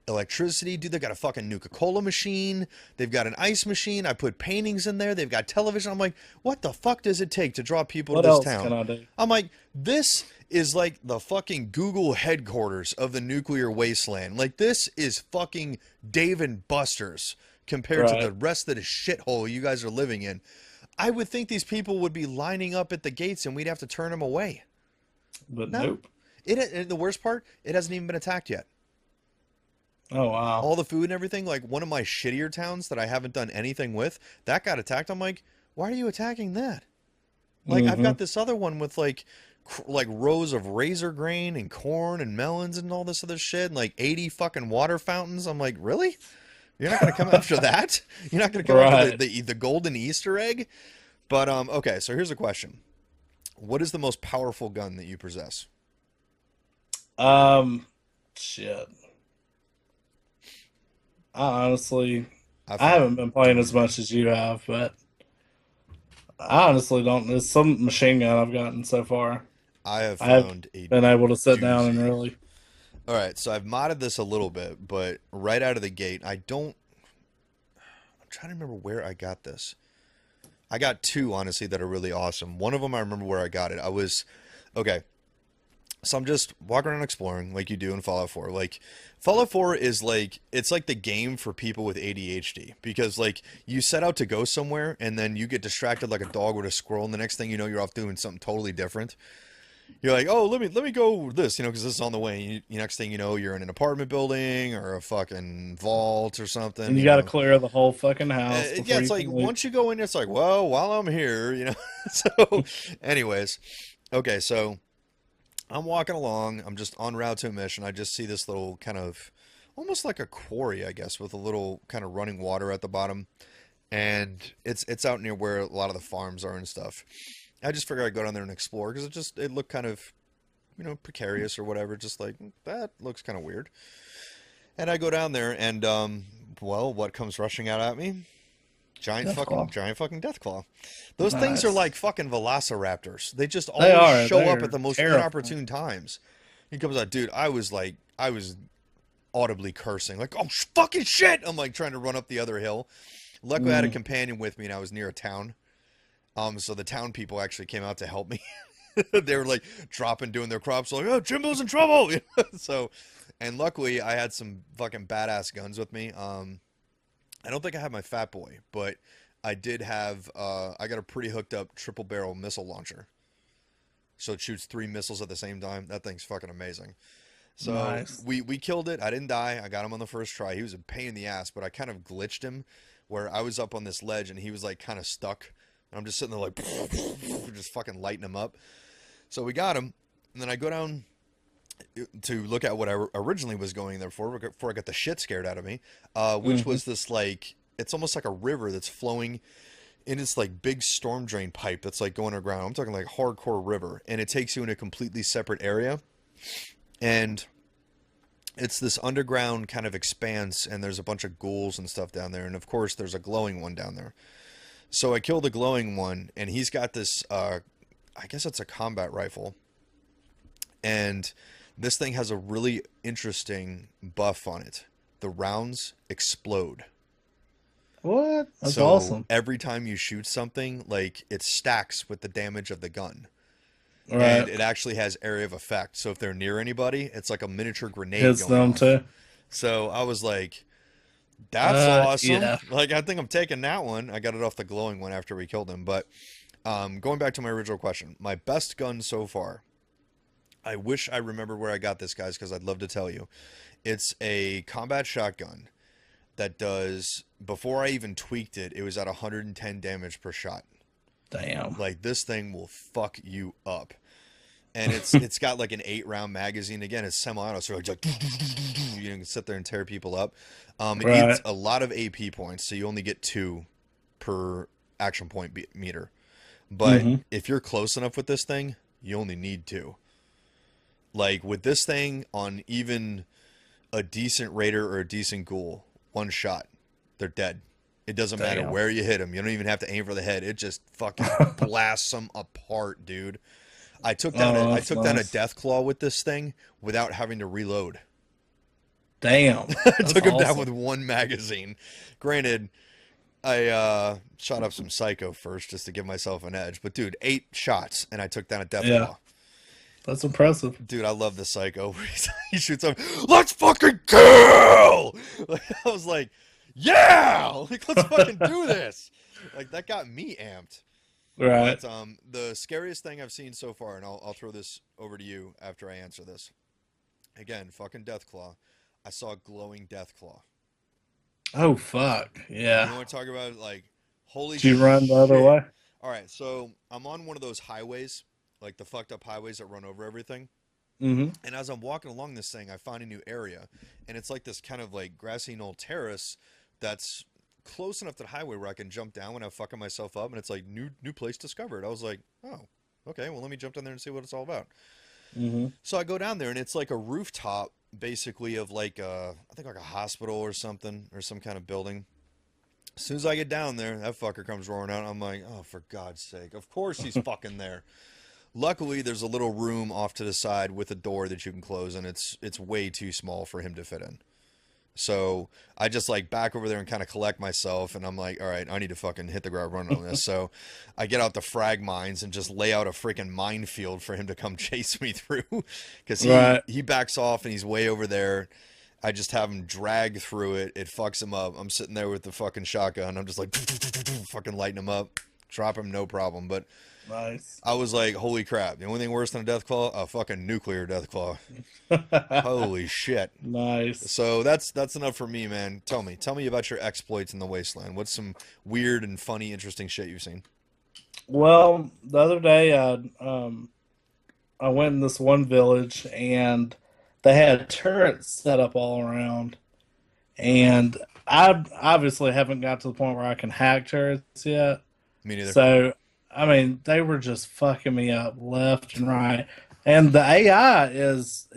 electricity, dude. They've got a fucking Nuka-Cola machine. They've got an ice machine. I put paintings in there. They've got television. I'm like, what the fuck does it take to draw people to What this else can town? I do? I'm like, this is like the fucking Google headquarters of the nuclear wasteland. Like this is fucking Dave and Buster's compared to the Right. rest of the shithole you guys are living in. I would think these people would be lining up at the gates and we'd have to turn them away. But No. nope. And the worst part, it hasn't even been attacked yet. Oh wow. All the food and everything, like one of my shittier towns that I haven't done anything with, that got attacked. I'm like, why are you attacking that? Like I've Hmm. got this other one with like rows of razor grain and corn and melons and all this other shit and like 80 fucking water fountains. I'm like, really? You're not gonna come after that? You're not gonna come after Right. the golden Easter egg? But okay, so here's a question. What is the most powerful gun that you possess? Um, shit. I honestly, I I haven't found been playing as much as you have, but I honestly don't. It's some machine gun I've gotten so far. I have I have found a been able to sit down and doozy. really. All right, so I've modded this a little bit, but right out of the gate, I don't. I'm trying to remember where I got this. I got two, honestly, that are really awesome. One of them, I remember where I got it. Okay, so I'm just walking around exploring like you do in Fallout 4. Like, Fallout 4 is like, it's like the game for people with ADHD because, like, you set out to go somewhere and then you get distracted like a dog with a squirrel, and the next thing you know, you're off doing something totally different. You're like, oh, let me go with this, because this is on the way. Next thing you know, you're in an apartment building or a fucking vault or something. And you got to clear the whole fucking house Yeah, before it's you like can leave. once you go in, it's like, well, while I'm here. So, anyways, okay, so I'm walking along. I'm just en route to a mission. I just see this little kind of almost like a quarry, I guess, with a little kind of running water at the bottom, and it's out near where a lot of the farms are and stuff. I just figured I'd go down there and explore because it looked kind of precarious or whatever. Just like that looks kind of weird. And I go down there and well, what comes rushing out at me? Giant Deathclaw. fucking Deathclaw. Those things are Nice. like fucking velociraptors. They just They always are. show up They're at the most terrifying. inopportune times. He comes out, dude. I was audibly cursing, like, "Oh fucking shit!" I'm like trying to run up the other hill. Luckily, I had a companion with me, and I was near a town. So the town people actually came out to help me. They were like dropping, doing their crops, like, "Oh, Jimbo's in trouble." So, and luckily, I had some fucking badass guns with me. I don't think I had my Fat Boy, but I did have. I got a pretty hooked up triple barrel missile launcher, so it shoots 3 missiles at the same time. That thing's fucking amazing. So Nice. we killed it. I didn't die. I got him on the first try. He was a pain in the ass, but I kind of glitched him, where I was up on this ledge and he was like kind of stuck. And I'm just sitting there like, just fucking lighting him up. So we got him, and then I go down to look at what I originally was going there for before I got the shit scared out of me, which was this like, it's almost like a river that's flowing in its like big storm drain pipe that's like going underground. I'm talking like hardcore river, and it takes you in a completely separate area, and it's this underground kind of expanse, and there's a bunch of ghouls and stuff down there, and of course there's a glowing one down there. So I killed the glowing one, and he's got this, I guess it's a combat rifle, and this thing has a really interesting buff on it. The rounds explode. What? That's So awesome. every time you shoot something, like, it stacks with the damage of the gun. Right. And it actually has area of effect. So if they're near anybody, it's like a miniature grenade Hits going them off. too. So I was like, that's awesome. Yeah. Like, I think I'm taking that one. I got it off the glowing one after we killed him. But going back to my original question, my best gun so far, I wish I remember where I got this, guys, because I'd love to tell you. It's a combat shotgun that does, before I even tweaked it, it was at 110 damage per shot. Damn. Like, this thing will fuck you up. And it's got like an 8-round magazine. Again, it's semi-auto, so it's like, you can sit there and tear people up. It Right. eats a lot of AP points, so you only get 2 per action point meter. But if you're close enough with this thing, you only need 2. Like, with this thing, on even a decent raider or a decent ghoul, 1 shot, they're dead. It doesn't matter Damn. where you hit them. You don't even have to aim for the head. It just fucking blasts them apart, dude. I took down Oh, that's a nice. Deathclaw with this thing without having to reload. Damn. I That's took him down awesome. with 1 magazine. Granted, I shot up some Psycho first just to give myself an edge. But dude, 8 shots and I took down a Deathclaw. Yeah. That's impressive. Dude, I love the Psycho where he shoots up. Let's fucking kill! Like, I was like, yeah! Like, let's fucking do this. Like, that got me amped. Right. But the scariest thing I've seen so far, and I'll throw this over to you after I answer this. Again, fucking Deathclaw. I saw a glowing Deathclaw. Oh fuck. You Yeah. want to talk about, like, holy Did you run the other shit. way? All right, so I'm on one of those highways, like the fucked up highways that run over everything. Mm-hmm. And as I'm walking along this thing, I find a new area, and it's like this kind of like grassy knoll terrace that's close enough to the highway where I can jump down when I'm fucking myself up, and it's like new place discovered. I was like, oh, okay, well, let me jump down there and see what it's all about. Mm-hmm. So I go down there, and it's like a rooftop, basically, of like I think like a hospital or something, or some kind of building. As soon as I get down there, that fucker comes roaring out. I'm like, oh, for God's sake! Of course he's fucking there. Luckily, there's a little room off to the side with a door that you can close, and it's way too small for him to fit in. So I just like back over there and kind of collect myself, and I'm like, all right, I need to fucking hit the ground running on this. So I get out the frag mines and just lay out a freaking minefield for him to come chase me through, because Right. he backs off and he's way over there. I just have him drag through it. It fucks him up. I'm sitting there with the fucking shotgun. I'm just like fucking lighting him up, drop him, no problem. But Nice. I was like, holy crap. The only thing worse than a Deathclaw? A fucking nuclear Deathclaw. Holy shit. Nice. So that's enough for me, man. Tell me about your exploits in the wasteland. What's some weird and funny, interesting shit you've seen? Well, the other day I went in this one village and they had turrets set up all around. And I obviously haven't got to the point where I can hack turrets yet. Me neither. So, I mean, they were just fucking me up left and right. And the AI is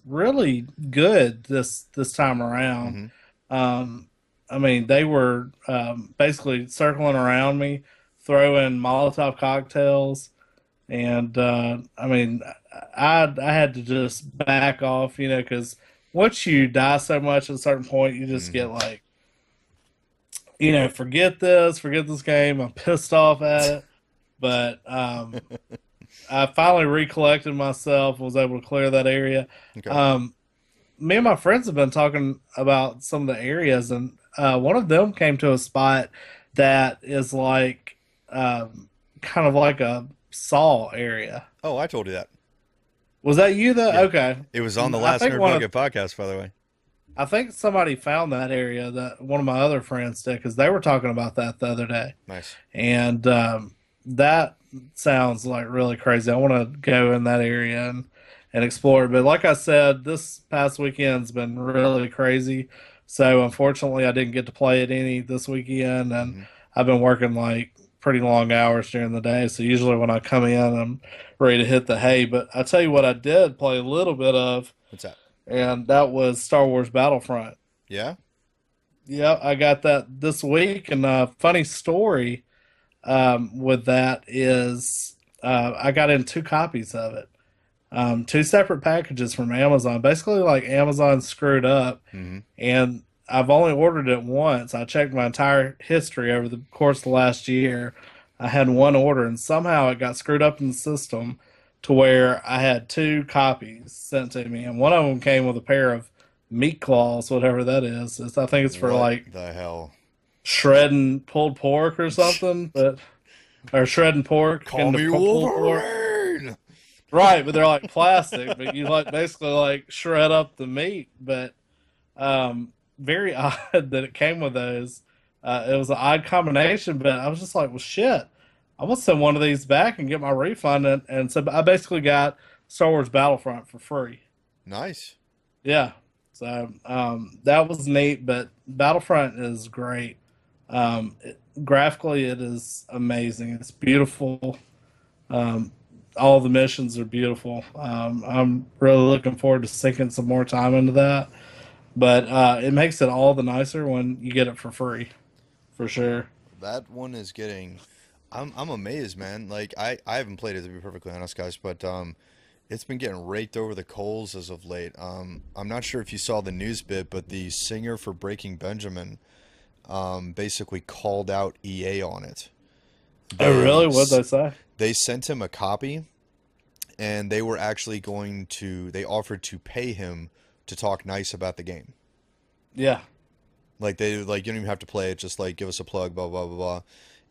really good this time around. Mhm. I mean, they were basically circling around me, throwing Molotov cocktails, and I mean, I had to just back off, because once you die so much at a certain point, you just get Hmm. like, forget this game. I'm pissed off at it, but I finally recollected myself, was able to clear that area. Okay. Um, Me and my friends have been talking about some of the areas, and one of them came to a spot that is like kind of like a Saw area. Oh, I told you that. Was that you? That Yeah. okay? It was on the I last think Nerd one of Bucket podcast, by the way. I think somebody found that area that one of my other friends did because they were talking about that the other day, Nice. and that sounds like really crazy. I want to go in that area and explore it. But like I said, this past weekend's been really crazy. So unfortunately, I didn't get to play it any this weekend, and Hmm. I've been working like pretty long hours during the day. So usually when I come in, I'm ready to hit the hay. But I tell you what, I did play a little bit of, What's that? and that was Star Wars Battlefront. Yeah? Yeah, I got that this week. And a funny story with that is I got in two copies of it, two separate packages from Amazon. Basically, like Amazon screwed up, Hmm. and I've only ordered it once. I checked my entire history over the course of the last year. I had one order, and somehow it got screwed up in the system to where I had two copies sent to me, and one of them came with a pair of meat claws, whatever that is. I think it's for What like the hell? shredding pulled pork or something, but or shredding pork Call into me pulled pork. Wolverine! Right, but they're like plastic, but you like basically like shred up the meat. But very odd that it came with those. It was an odd combination, but I was just like, well, shit. I want to send one of these back and get my refund. And so I basically got Star Wars Battlefront for free. Nice. Yeah. So that was neat, but Battlefront is great. Graphically, it is amazing. It's beautiful. Um, all the missions are beautiful. I'm really looking forward to sinking some more time into that. But it makes it all the nicer when you get it for free, for sure. That one is getting. I'm amazed, man. Like I haven't played it to be perfectly honest, guys, but it's been getting raked over the coals as of late. I'm not sure if you saw the news bit, but the singer for Breaking Benjamin basically called out EA on it. Oh, They really? What'd they say? they sent him a copy, and they were actually they offered to pay him to talk nice about the game. Yeah. Like you don't even have to play it, just like give us a plug, blah blah blah blah.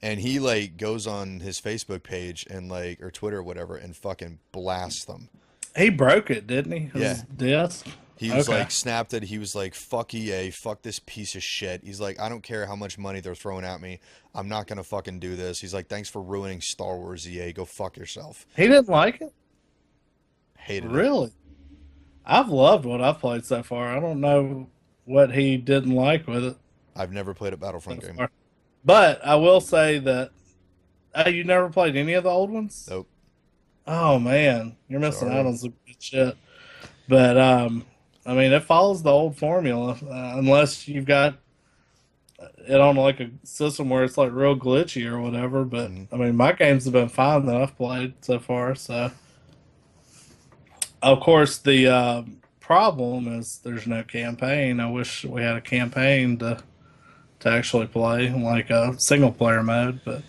And he like goes on his Facebook page and like or Twitter or whatever and fucking blasts them. He broke it, didn't he? Yeah. His disc? He was Okay. like snapped it. He was like, "Fuck EA, fuck this piece of shit." He's like, "I don't care how much money they're throwing at me. I'm not gonna fucking do this." He's like, "Thanks for ruining Star Wars, EA. Go fuck yourself." He didn't like it? Hated it. Really? I've loved what I've played so far. I don't know what he didn't like with it I've never played a so Battlefront game. far. But I will say that you never played any of the old ones? Nope. Oh man, you're missing out Sorry. on some good shit. But I mean, it follows the old formula, unless you've got it on like a system where it's like real glitchy or whatever. But Hmm. I mean, my games have been fine that I've played so far. So, of course, the problem is there's no campaign. I wish we had a campaign to actually play like a single player mode. But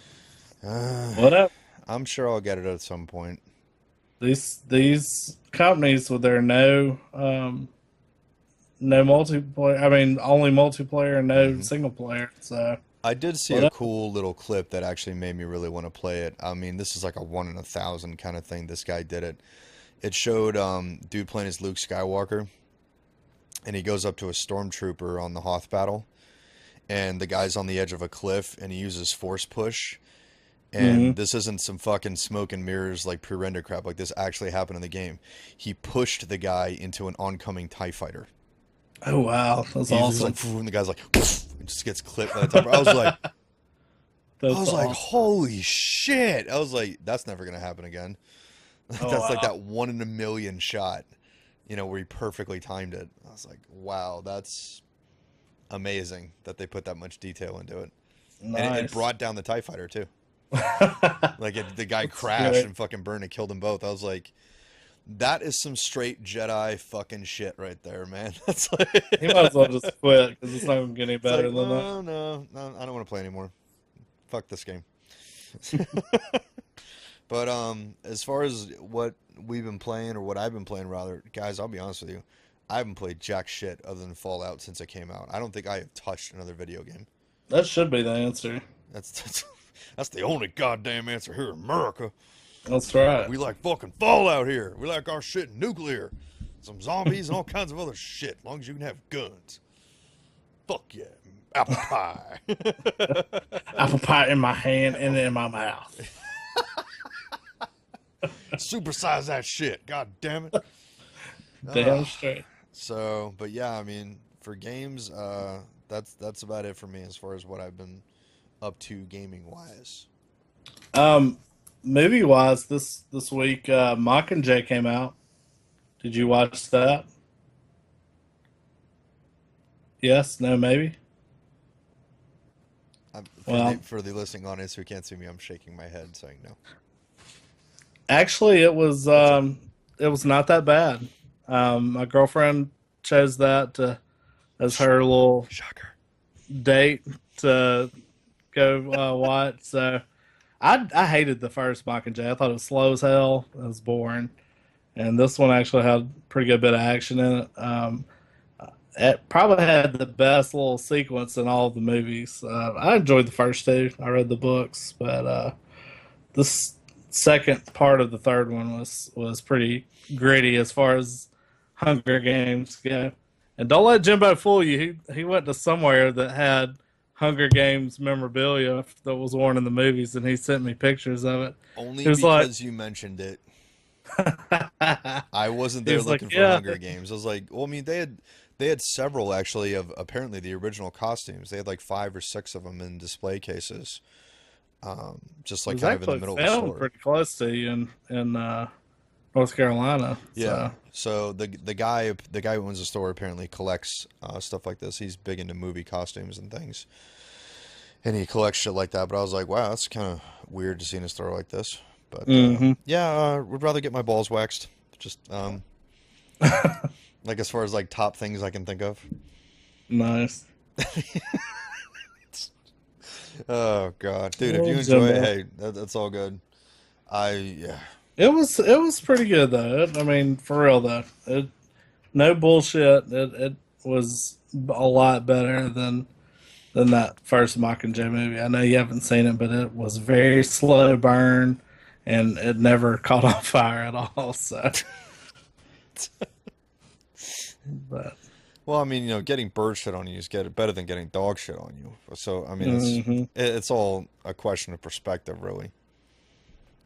whatever. I'm sure I'll get it at some point. These companies with their no multiplayer. I mean, only multiplayer and no Hmm. single player. So I did see a whatever. cool little clip that actually made me really want to play it. I mean, this is like a 1 in 1,000 kind of thing. This guy did it. It showed dude playing as Luke Skywalker, and he goes up to a stormtrooper on the Hoth battle, and the guy's on the edge of a cliff, and he uses force push. Hmm. And this isn't some fucking smoke and mirrors like pre-render crap. Like this actually happened in the game. He pushed the guy into an oncoming TIE fighter. Oh wow, that's He's like, awesome. "Phew," and the guy's like, and just gets clipped by the TIE fighter. I That's was like, awesome. holy shit! I was like, that's never gonna happen again. Oh That's like wow. that 1 in 1,000,000 shot, where he perfectly timed it. I was like, wow, that's amazing that they put that much detail into it. And it Nice. brought down the TIE fighter too. Like the guy That's crashed great. and fucking burned and killed them both. I was like, that is some straight Jedi fucking shit right there, man. That's like, He might as well just quit because it's not going to get any it's better like, than that. oh no, I don't want to play anymore. Fuck this game. But as far as what we've been playing, or what I've been playing rather, guys, I'll be honest with you, I haven't played jack shit other than Fallout since it came out. I don't think I have touched another video game. That should be the answer. That's the only goddamn answer here in America. That's right. We like fucking Fallout here. We like our shit nuclear, some zombies and all kinds of other shit. As long as you can have guns. Fuck yeah, apple pie. Apple pie in my hand and in my mouth. Supersize that shit. God damn it. Damn straight. So, but yeah, I mean, for games, that's about it for me as far as what I've been up to gaming wise. Movie wise, this week, Mockingjay came out. Did you watch that? Yes, no, maybe. Well, For the listening audience who can't see me, I'm shaking my head saying no. actually, it was not that bad. My girlfriend chose that as her little Shocker. date to go watch. So I hated the first Mockingjay. I thought it was slow as hell. It was boring. And this one actually had a pretty good bit of action in it. It probably had the best little sequence in all of the movies. I enjoyed the first two. I read the books, but this second part of the third one was pretty gritty as far as Hunger Games go. And don't let Jimbo fool you. He went to somewhere that had Hunger Games memorabilia that was worn in the movies, and he sent me pictures of it. Only He was because you mentioned it. I wasn't He there was like, looking for "Yeah." Hunger Games. I was like, well, I mean, they had several actually of apparently the original costumes. They had like 5 or 6 of them in display cases, just It like was kind of in the actually middle of the found store. pretty close to you in North Carolina. Yeah. So. So the guy who owns the store apparently collects stuff like this. He's big into movie costumes and things, and he collects shit like that. But I was like, wow, that's kind of weird to see in a store like this. But Hmm. yeah, would rather get my balls waxed. Just like as far as like top things I can think of. Nice. Oh God, dude, if Well, you enjoy it, Jimbo. hey, that's all good. Yeah, It was pretty good though. I mean, for real though, no bullshit. It was a lot better than that first Mockingjay movie. I know you haven't seen it, but it was very slow burn, and it never caught on fire at all. So, but well, I mean, getting bird shit on you is better than getting dog shit on you. So, I mean, mhm. it's all a question of perspective, really.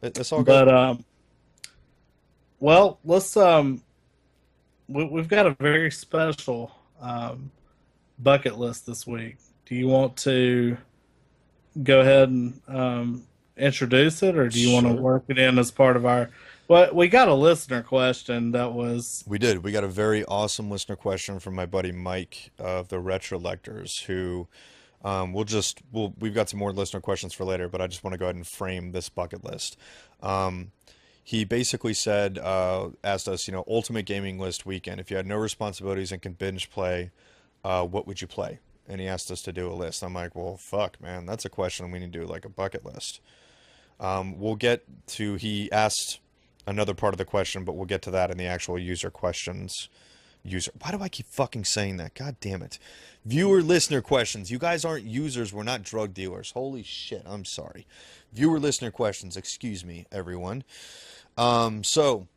It's all good. but well, let's we've got a very special bucket list this week. Do you want to go ahead and introduce it, or do you want to Sure. work it in as part of our? Well, we got a listener question that was We did. We got a very awesome listener question from my buddy Mike of the Retro Lectors, who we've got some more listener questions for later, but I just want to go ahead and frame this bucket list. He basically said, asked us, ultimate gaming list weekend. If you had no responsibilities and can binge play, what would you play? And he asked us to do a list. I'm like, well, fuck, man, that's a question we need to do, like a bucket list. We'll get to, he asked another part of the question, but we'll get to that in the actual user questions. Why do I keep fucking saying that? God damn it. Viewer listener questions. You guys aren't users. We're not drug dealers. Holy shit. I'm sorry. Viewer listener questions. Excuse me, everyone. So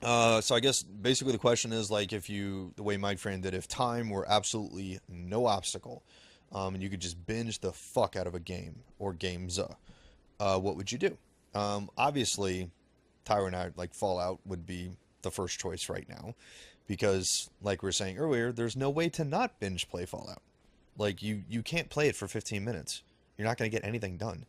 I guess basically the question is like, the way Mike framed it, if time were absolutely no obstacle, and you could just binge the fuck out of a game or games, what would you do? Obviously, Tyler and I, like Fallout would be the first choice right now, because like we were saying earlier, there's no way to not binge play Fallout. Like you can't play it for 15 minutes. You're not going to get anything done.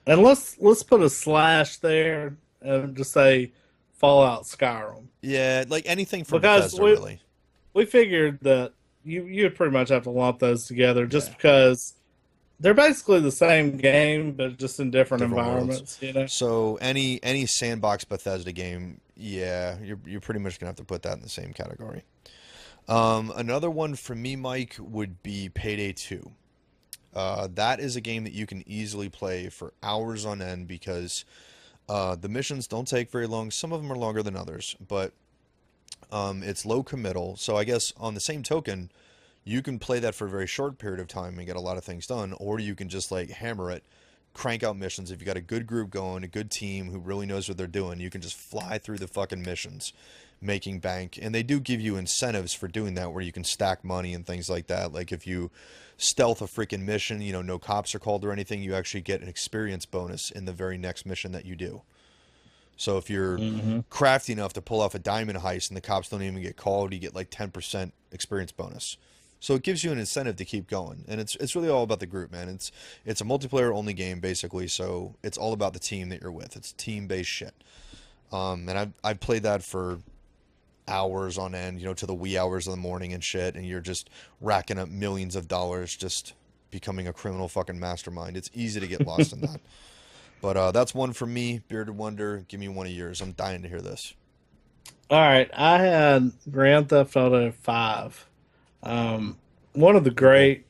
and let's put a slash there and just say Fallout Skyrim, Yeah, like anything from because Bethesda, really. we figured that you would pretty much have to lump those together just Yeah. because they're basically the same game, but just in different Different worlds. environments. You know. So any sandbox Bethesda game, yeah, you're pretty much gonna have to put that in the same category. Another one for me, Mike, would be Payday 2. That is a game that you can easily play for hours on end because the missions don't take very long. Some of them are longer than others, but it's low committal. So I guess on the same token, you can play that for a very short period of time and get a lot of things done, or you can just like hammer it, crank out missions. If you got a good group going, a good team who really knows what they're doing, you can just fly through the fucking missions, making bank. And they do give you incentives for doing that, where you can stack money and things like that. Like if you stealth a freaking mission, you know, no cops are called or anything, you actually get an experience bonus in the very next mission that you do. So if you're Hmm. crafty enough to pull off a diamond heist and the cops don't even get called, you get like 10% experience bonus. So it gives you an incentive to keep going, and it's really all about the group, man. It's a multiplayer only game basically, so it's all about the team that you're with. It's team based shit. And I've played that for hours on end, you know, to the wee hours of the morning and shit, and you're just racking up millions of dollars, just becoming a criminal fucking mastermind. It's easy to get lost in that. But that's one for me, Bearded Wonder. Give me one of yours. I'm dying to hear this. All right, I had Grand Theft Auto 5. One of the great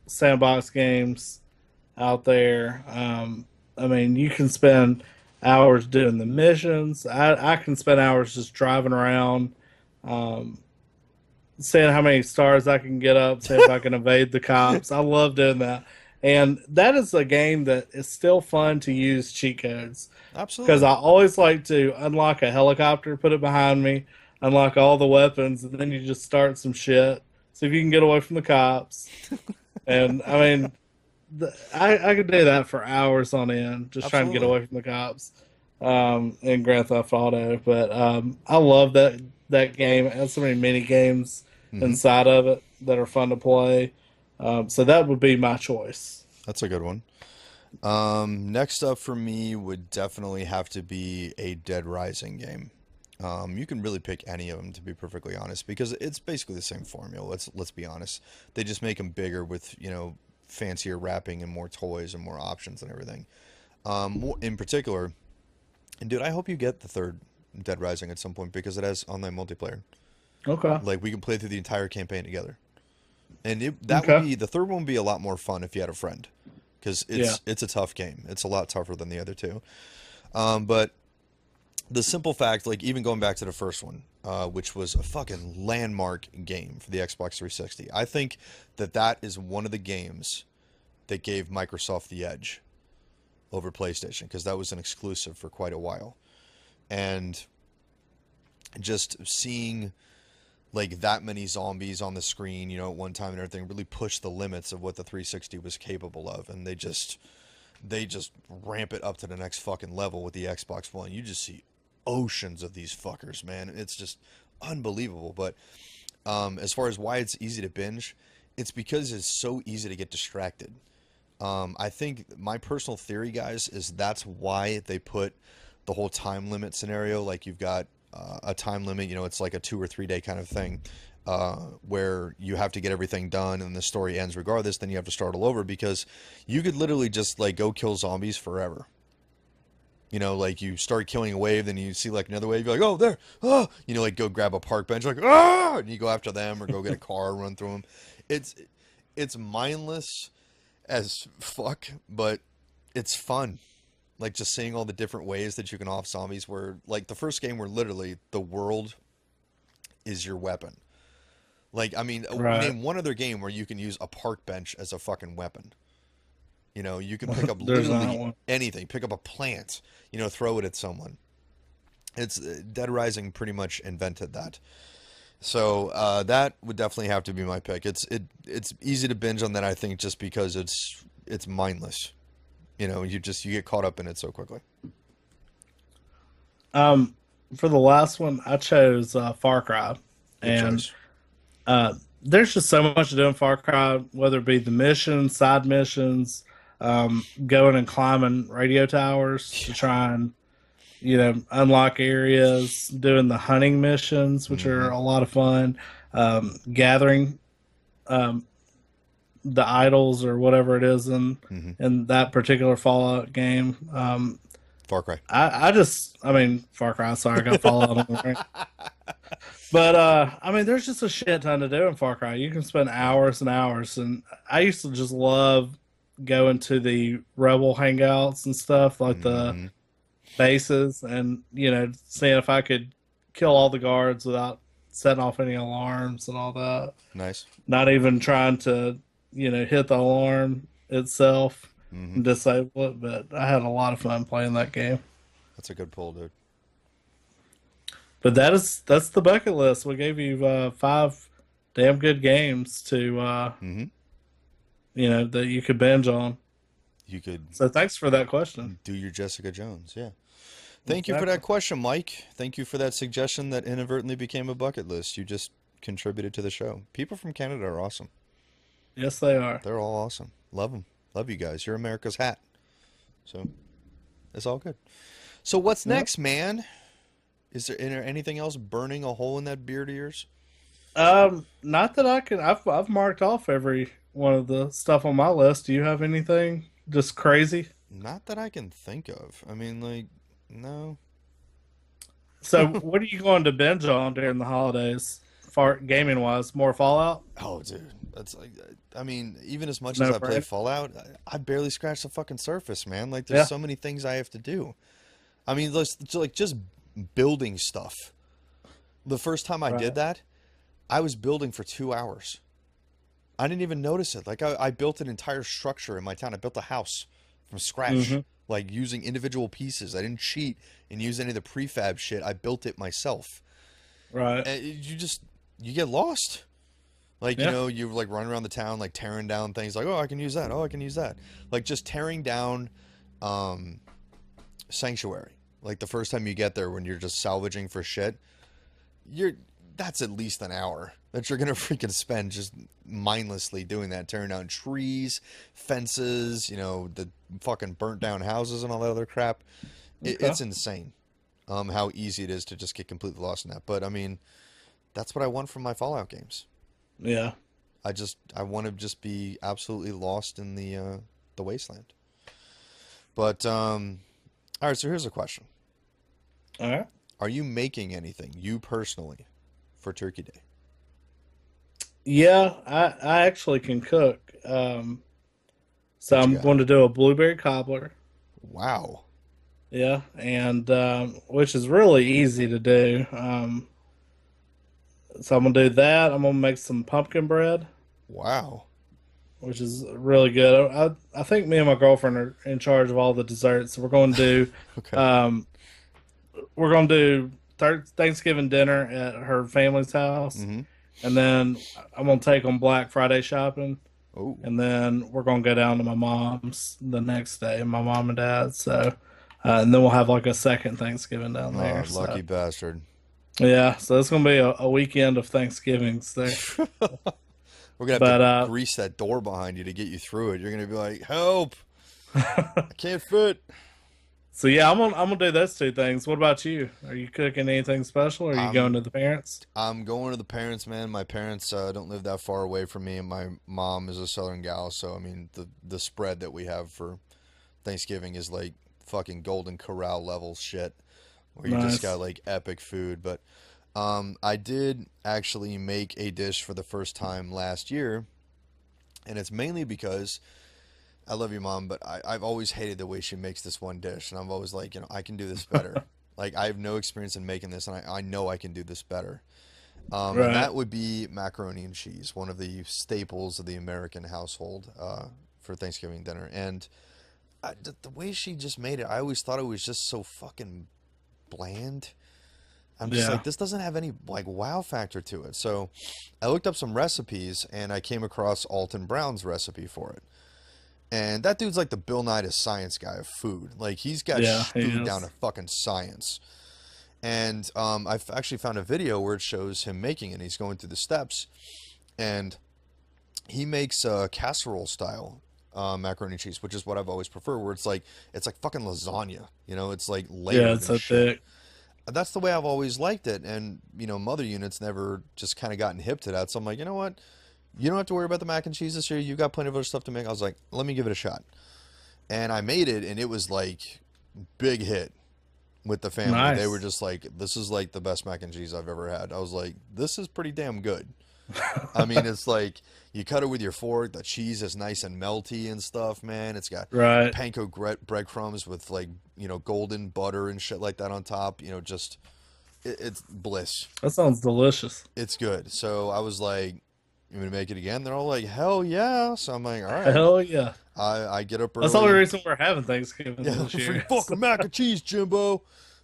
sandbox games out there. I mean, you can spend hours doing the missions. I can spend hours just driving around, um, seeing how many stars I can get up, see if I can evade the cops. I love doing that. And that is a game that is still fun to use cheat codes because Absolutely. I always like to unlock a helicopter, put it behind me, unlock all the weapons, and then you just start some shit. See if you can get away from the cops. And I mean, I could do that for hours on end, just trying to get Absolutely. away from the cops in Grand Theft Auto. But I love that game. It has so many mini games Hmm. inside of it that are fun to play. So that would be my choice. That's a good one. Next up for me would definitely have to be a Dead Rising game. You can really pick any of them, to be perfectly honest, because it's basically the same formula. Let's be honest. They just make them bigger with, you know, fancier wrapping and more toys and more options and everything. In particular, and dude, I hope you get the third Dead Rising at some point because it has online multiplayer. Okay. Like we can play through the entire campaign together, and that would Okay. be the third one would be a lot more fun if you had a friend, because Yeah. it's a tough game. It's a lot tougher than the other two. But the simple fact, like even going back to the first one, which was a fucking landmark game for the Xbox 360, I think that is one of the games that gave Microsoft the edge over PlayStation because that was an exclusive for quite a while, and just seeing like that many zombies on the screen, you know, at one time and everything really pushed the limits of what the 360 was capable of, and they just ramp it up to the next fucking level with the Xbox One. You just see oceans of these fuckers, man. It's just unbelievable. But as far as why it's easy to binge, it's because it's so easy to get distracted. I think my personal theory, guys, is that's why they put the whole time limit scenario. Like you've got a time limit, you know, it's like a 2 or 3 day kind of thing, where you have to get everything done and the story ends regardless. Then you have to start all over because you could literally just like go kill zombies forever. You know, like you start killing a wave, then you see like another wave, you're like, oh, there, oh, you know, like go grab a park bench, like, ah, and you go after them or go get a car, run through them. It's it's mindless as fuck, but it's fun. Like just seeing all the different ways that you can off zombies. Where like the first game, where literally the world is your weapon. Like I mean, Right. name one other game where you can use a park bench as a fucking weapon. You know, you can pick up There's not literally one. anything. Pick up a plant. You know, throw it at someone. It's Dead Rising pretty much invented that. So that would definitely have to be my pick. It's easy to binge on that, I think, just because it's mindless. You know, you get caught up in it so quickly. Um, for the last one, I chose Far Cry, Good and choice. uh, there's just so much to do in Far Cry, whether it be the missions, side missions, going and climbing radio towers to try and unlock areas, doing the hunting missions, which Hmm. are a lot of fun, gathering. um, the idols or whatever it is Hmm. in that particular Fallout game. Far Cry. I mean, Far Cry. Sorry, I got Fallout on the brain. But I mean, there's just a shit ton to do in Far Cry. You can spend hours and hours, and I used to just love going to the rebel hangouts and stuff, like the Hmm. bases, and seeing if I could kill all the guards without setting off any alarms and all that. Nice. Not even trying to, hit the alarm itself Hmm. and disable it. But I had a lot of fun playing that game. That's a good pull, dude. But that's the bucket list. We gave you five damn good games to Hmm. that you could binge on. You could So thanks for that question. do your Jessica Jones. Yeah. Thank you for Exactly. that question, Mike. Thank you for that suggestion that inadvertently became a bucket list. You just contributed to the show. People from Canada are awesome. Yes, they are. They're all awesome. Love them. Love you guys. You're America's hat. So it's all good. So what's Yep. next, man? Is there anything else burning a hole in that beard of yours? Not that I can. I've marked off every one of the stuff on my list. Do you have anything just crazy? Not that I can think of. I mean, like, no. So, what are you going to binge on during the holidays, far gaming wise? More Fallout? Oh, dude, that's like, I mean, even as much as No I play brainer. Fallout, I barely scratched the fucking surface, man. Like, there's Yeah. so many things I have to do. I mean, like just building stuff. The first time I did Right. that, I was building for 2 hours. I didn't even notice it. Like, I built an entire structure in my town. I built a house from scratch, Hmm. like using individual pieces. I didn't cheat and use any of the prefab shit. I built it myself. Right. And you get lost. Like, Yeah. you like run around the town, like tearing down things like, oh, I can use that. Oh, I can use that. Like just tearing down um, Sanctuary. Like the first time you get there when you're just salvaging for shit, you're that's at least an hour that you're gonna freaking spend just mindlessly doing that, tearing down trees, fences, the fucking burnt down houses and all that other crap. Okay. It's insane, how easy it is to just get completely lost in that. But I mean, that's what I want from my Fallout games. Yeah. I want to just be absolutely lost in the wasteland. But all right, so here's a question. All right. Are you making anything, you personally, for Turkey Day? Yeah, I actually can cook. So What you I'm got? going to do a blueberry cobbler. Wow. Yeah, and which is really easy to do. So I'm gonna do that. I'm gonna make some pumpkin bread, Wow. which is really good. I think me and my girlfriend are in charge of all the desserts. So Okay. um, we're gonna do Thanksgiving dinner at her family's house, Mm-hmm. and then I'm gonna take them Black Friday shopping, Oh. and then we're gonna go down to my mom's the next day, my mom and dad. So, and then we'll have like a second Thanksgiving down Oh, there. So, lucky bastard. yeah, so it's gonna be a weekend of Thanksgivings there. We're gonna have But to grease that door behind you to get you through it. You're gonna be like, help! I can't fit. so yeah, I'm gonna do those two things. What about you? Are you cooking anything special, or are you going I'm to the parents? I'm going to the parents, man. My parents don't live that far away from me, and my mom is a Southern gal. So I mean, the spread that we have for Thanksgiving is like fucking Golden Corral level shit, where you just Nice. got like epic food. But I did actually make a dish for the first time last year, and it's mainly because I love your mom, but I've always hated the way she makes this one dish, and I'm always like, I can do this better. Like I have no experience in making this, and I know I can do this better. And Right. that would be macaroni and cheese, one of the staples of the American household for Thanksgiving dinner. And the way she just made it, I always thought it was just so fucking bland. I'm just Yeah. like, this doesn't have any like wow factor to it. So I looked up some recipes and I came across Alton Brown's recipe for it. And that dude's like the Bill Nye the Science Guy of food. Like he's got Yeah, he food down is. to fucking science. And I've actually found a video where it shows him making it. He's going through the steps, and he makes casserole style macaroni and cheese, which is what I've always preferred. Where it's like fucking lasagna. It's like Yeah, layered it's and so shit. thick. That's the way I've always liked it. And mother units never just kind of gotten hip to that. So I'm like, you know what? you don't have to worry about the mac and cheese this year. You've got plenty of other stuff to make. I was like, let me give it a shot. And I made it, and it was like big hit with the family. Nice. They were just like, this is like the best mac and cheese I've ever had. I was like, this is pretty damn good. I mean, it's like you cut it with your fork. The cheese is nice and melty and stuff, man. It's got Right. panko breadcrumbs with like, golden butter and shit like that on top. Just it's bliss. That sounds delicious. It's good. So I was like, you want me to make it again? They're all like, hell yeah. So I'm like, all right. Hell yeah. I get up early. That's the only reason we're having Thanksgiving Yeah, this year. fuck the mac and cheese, Jimbo.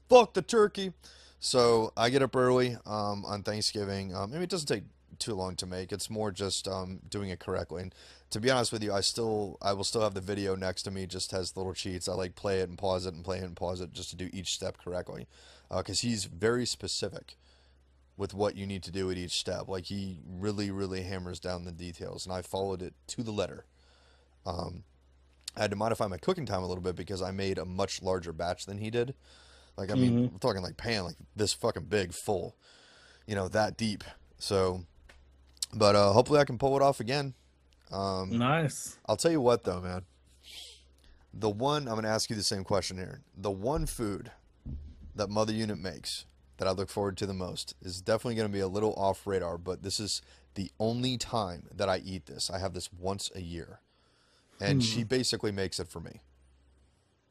Fuck the turkey. So I get up early on Thanksgiving. I mean, it doesn't take too long to make. It's more just doing it correctly. And to be honest with you, I will still have the video next to me. Just has little cheats. I like play it and pause it and play it and pause it just to do each step correctly. Because he's very specific with what you need to do at each step. Like he really, really hammers down the details, and I followed it to the letter. I had to modify my cooking time a little bit because I made a much larger batch than he did. Like, I mean, we're talking like pan, like this fucking big, full, that deep. So, but hopefully I can pull it off again. Nice. I'll tell you what though, man. I'm going to ask you the same question here. The one food that Mother Unit makes that I look forward to the most is definitely going to be a little off radar, but this is the only time that I eat this. I have this once a year, and she basically makes it for me.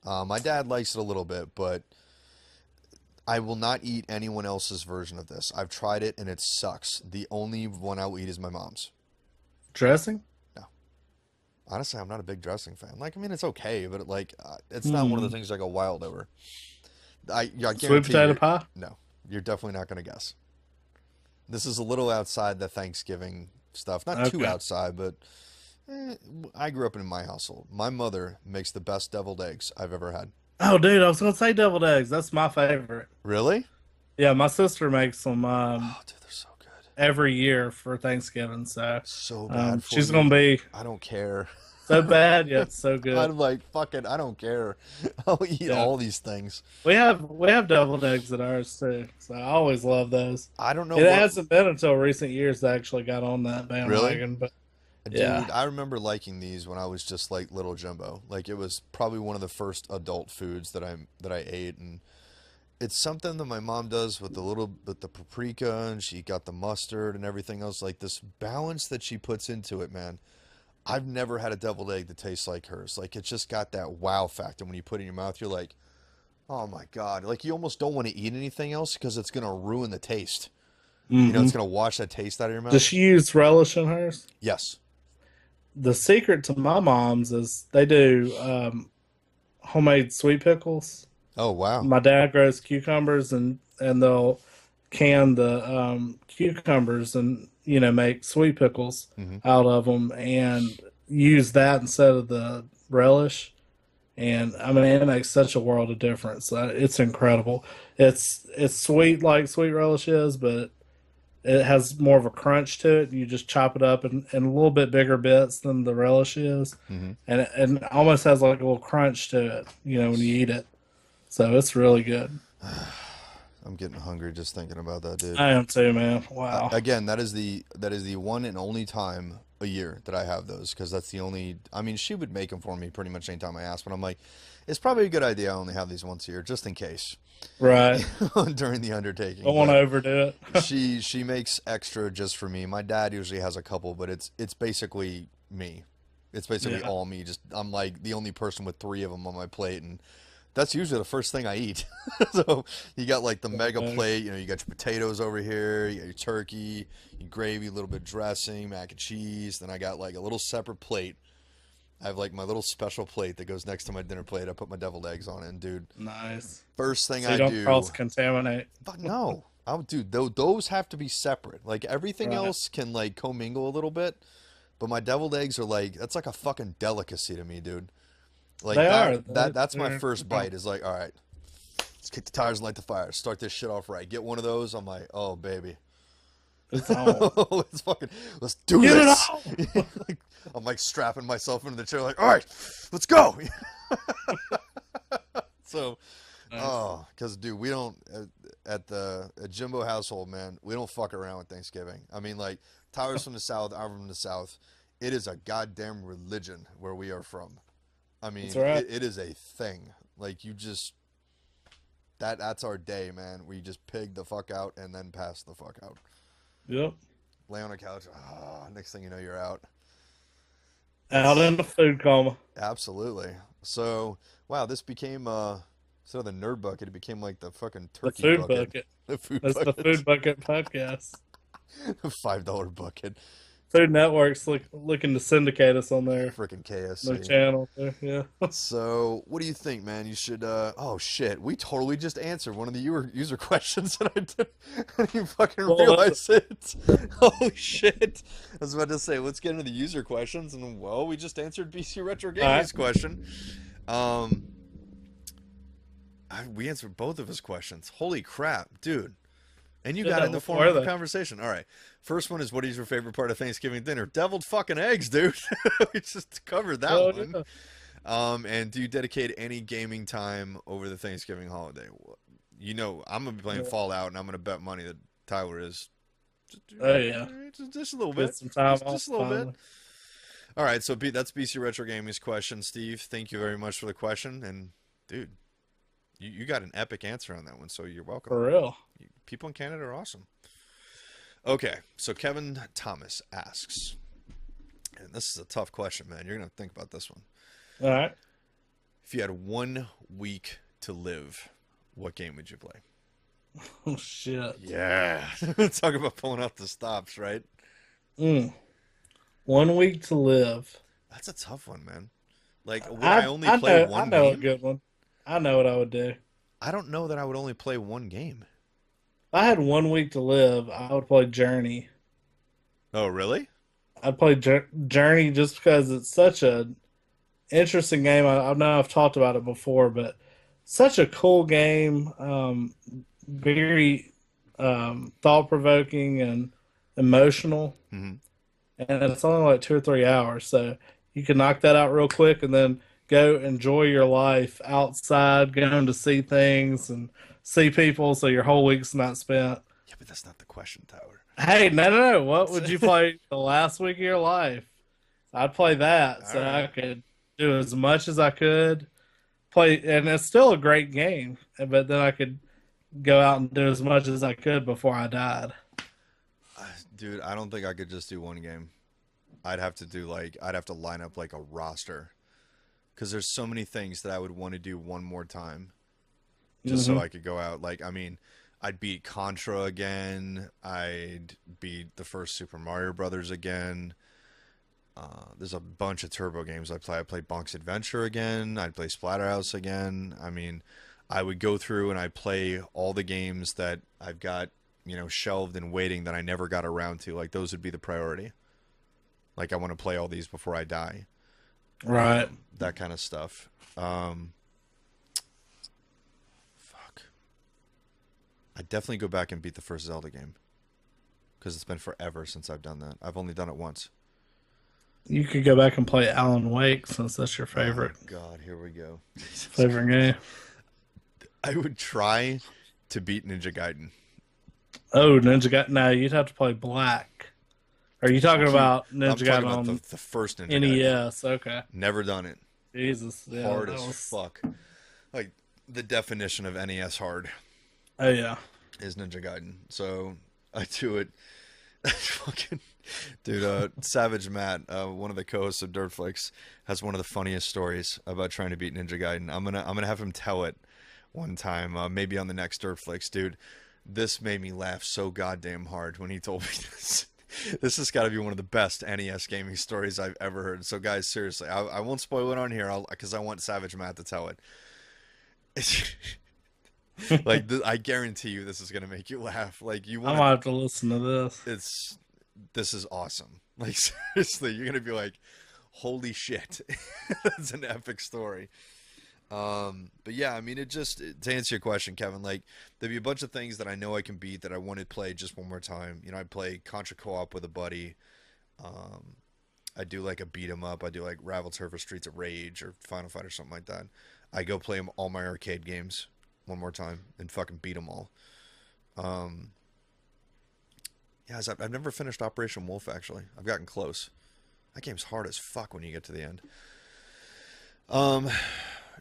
My dad likes it a little bit, but I will not eat anyone else's version of this. I've tried it, and it sucks. The only one I will eat is my mom's. Dressing? No. Honestly, I'm not a big dressing fan. Like, I mean, it's okay, but it's not one of the things I go wild over. I guarantee Sweet potato pie? No, you're definitely not going to guess. This is a little outside the Thanksgiving stuff. Not too outside, but I grew up in my household. My mother makes the best deviled eggs I've ever had. Oh, dude, I was going to say deviled eggs. That's my favorite. Really? Yeah, my sister makes them Oh, dude, they're so good. every year for Thanksgiving. So bad for she's you. going to be I don't care. so bad, yet so good. I'm like, fuck it, I don't care. I'll eat all these things. We have deviled eggs at ours too, so I always love those. I don't know. It hasn't been until recent years that I actually got on that bandwagon, but Dude, yeah. I remember liking these when I was just like little Jimbo. Like it was probably one of the first adult foods that I ate, and it's something that my mom does with the paprika, and she got the mustard and everything else. Like this balance that she puts into it, man. I've never had a deviled egg that tastes like hers. Like it's just got that wow factor. When you put it in your mouth, you're like, oh my God. Like you almost don't want to eat anything else because it's going to ruin the taste. It's going to wash that taste out of your mouth. Does she use relish in hers? Yes. The secret to my mom's is they do homemade sweet pickles. Oh, wow. My dad grows cucumbers, and they'll can the cucumbers and make sweet pickles out of them and use that instead of the relish. And I mean, it makes such a world of difference. It's incredible. It's sweet like sweet relish is, but it has more of a crunch to it. You just chop it up in a little bit bigger bits than the relish is, and it almost has like a little crunch to it, when you eat it. So it's really good. I'm getting hungry just thinking about that, dude. I am too, man. Wow. Again, that is the one and only time a year that I have those, because that's the only. I mean, she would make them for me pretty much anytime I ask, but I'm like, it's probably a good idea I only have these once a year, just in case. Right. During the undertaking. Don't want to overdo it. she makes extra just for me. My dad usually has a couple, but it's basically me. It's basically all me. Just I'm like the only person with 3 of them on my plate, and that's usually the first thing I eat. So you got like the mega plate, you got your potatoes over here, you got your turkey, your gravy, a little bit of dressing, mac and cheese. Then I got like a little separate plate. I have like my little special plate that goes next to my dinner plate. I put my deviled eggs on it, and dude. Nice. First thing so you I don't do. cross-contaminate. But no. Those have to be separate. Like everything else can like commingle a little bit. But my deviled eggs are like, that's like a fucking delicacy to me, dude. Like that's my first bite is like, all right, let's kick the tires and light the fire. Start this shit off right. Get one of those. I'm like, oh baby. It's on. Let's fucking let's do Get this. it out. I'm like strapping myself into the chair, like, all right, let's go. So Oh, because dude, we don't at Jimbo household, man. We don't fuck around with Thanksgiving. I mean, like Tyler's from the South, I'm from the South. It is a goddamn religion where we are from. I That's mean, right. it is a thing. Like you just that's our day, man. We just pig the fuck out and then pass the fuck out. Yep. Lay on a couch. Ah, next thing you know, you're out. Out It's in the food coma. absolutely. So, wow, this became instead of the nerd bucket, it became like the fucking The turkey food bucket, bucket. the food That's the bucket, food bucket podcast. $5 bucket, Food Network's looking to syndicate us on freaking their KSC. channel. Yeah. So, what do you think, man? You should. Oh shit, we totally just answered one of the user questions, and I didn't even fucking Well, realize it. Oh shit! I was about to say, let's get into the user questions, and well, we just answered BC Retro Gaming's question. We answered both of his questions. Holy crap, dude! And you got Yeah, in the what form were of a they? conversation. All right. First one is, what is your favorite part of Thanksgiving dinner? Deviled fucking eggs, dude. We just covered that Oh, one. yeah. And do you dedicate any gaming time over the Thanksgiving holiday? You know, I'm gonna be playing Yeah. Fallout, and I'm gonna bet money that Tyler is. Oh, yeah. Just a little bit. Get some time off. Just a little bit. Finally. All right, so that's BC Retro Gaming's question, Steve. Thank you very much for the question, and dude, you got an epic answer on that one, so you're welcome. For real. People in Canada are awesome. Okay, so Kevin Thomas asks, and this is a tough question, man. You're gonna think about this one. All right. If you had 1 week to live, what game would you play? Oh, shit. Yeah, talk about pulling out the stops, right? Mm. 1 week to live. That's a tough one, man. Like, would I only play know, one I know a game? good one. I know what I would do. I don't know that I would only play one game. If I had 1 week to live, I would play Journey. Oh, really? I'd play Journey just because it's such a interesting game. I know I've talked about it before, but such a cool game. Very thought provoking and emotional. Hmm. And it's only like 2 or 3 hours, so you can knock that out real quick and then go enjoy your life outside, going to see things and see people, so your whole week's not spent. Yeah, but that's not the question, Tyler. Hey, no. What would you play the last week of your life? I'd play that so All right. I could do as much as I could play, and it's still a great game. But then I could go out and do as much as I could before I died. Dude, I don't think I could just do one game. I'd have to line up like a roster. Because there's so many things that I would want to do one more time. Just so I could go out. Like, I mean, I'd beat Contra again. I'd beat the first Super Mario Brothers again. There's a bunch of turbo games I play. I play Bonk's Adventure again. I'd play Splatterhouse again. I mean, I would go through and I'd play all the games that I've got, shelved and waiting that I never got around to. Like, those would be the priority. Like, I want to play all these before I die. Right. That kind of stuff. Fuck. I'd definitely go back and beat the first Zelda game. Because it's been forever since I've done that. I've only done it once. You could go back and play Alan Wake since that's your favorite Oh, God, here we go. favorite game. I would try to beat Ninja Gaiden. Oh, Ninja Gaiden. No, you'd have to play Black. Are you talking about I'm Ninja talking Gaiden about on the first Ninja Gaiden. NES? Okay. Never done it. Jesus. Yeah, Hard that as was... fuck. Like, the definition of NES hard Oh, yeah. is Ninja Gaiden. So, I do it. Fucking dude, Savage Matt, one of the co-hosts of Dirtflix, has one of the funniest stories about trying to beat Ninja Gaiden. I'm gonna have him tell it one time, maybe on the next Dirtflix. Dude, this made me laugh so goddamn hard when he told me this. This has got to be one of the best NES gaming stories I've ever heard. So, guys, seriously, I won't spoil it on here because I want Savage Matt to tell it. Like, I guarantee you this is gonna make you laugh. Like, you I want might have to listen to this. this is awesome. Like, seriously, you're gonna be like, holy shit. That's an epic story. But yeah, I mean, to answer your question, Kevin, like, there'd be a bunch of things that I know I can beat that I want to play just one more time. I'd play Contra co-op with a buddy. I do like a beat 'em up. I do like Ravel Turf or Streets of Rage or Final Fight or something like that. I go play all my arcade games. one more time and fucking beat them all. Um, yeah, I've never finished Operation Wolf, actually. I've gotten close. That game's hard as fuck when you get to the end. Um,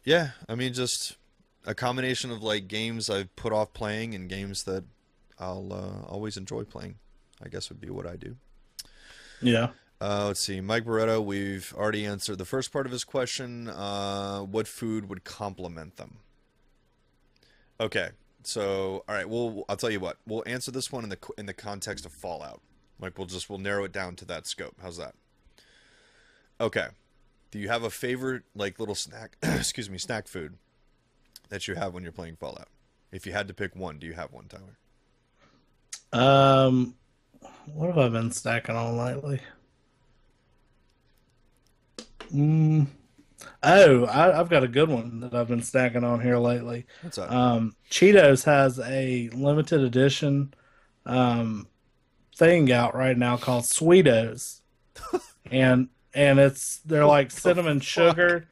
yeah, I mean, just a combination of like games I've put off playing and games that I'll always enjoy playing, I guess would be what I do. Yeah. Let's see. Mike Barretto, we've already answered the first part of his question. What food would complement them? Okay. So, all right. I'll tell you what. We'll answer this one in the context of Fallout. Like we'll narrow it down to that scope. How's that? Okay. Do you have a favorite like little snack, excuse me, snack food that you have when you're playing Fallout? If you had to pick one, do you have one, Tyler? What have I been snacking on lately? Mm. Oh, I've got a good one that I've been snacking on here lately. What's that? Cheetos has a limited edition um, thing out right now called Sweetos, and they're like cinnamon sugar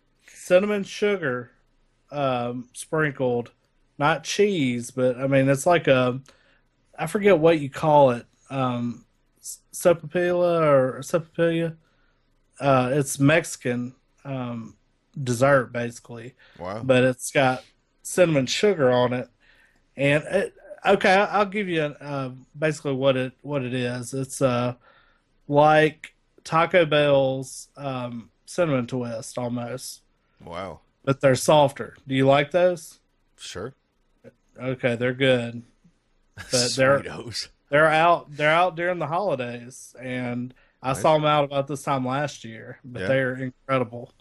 sprinkled, not cheese, but I mean it's like I forget what you call it, sopapilla. It's Mexican dessert basically, Wow. but it's got cinnamon sugar on it. And okay, I'll give you basically what it is. It's like Taco Bell's cinnamon twist almost, Wow. but they're softer. Do you like those? Sure. Okay, they're good, but Sweetos. they're out during the holidays, and I Nice. saw them out about this time last year. But Yeah. they're incredible.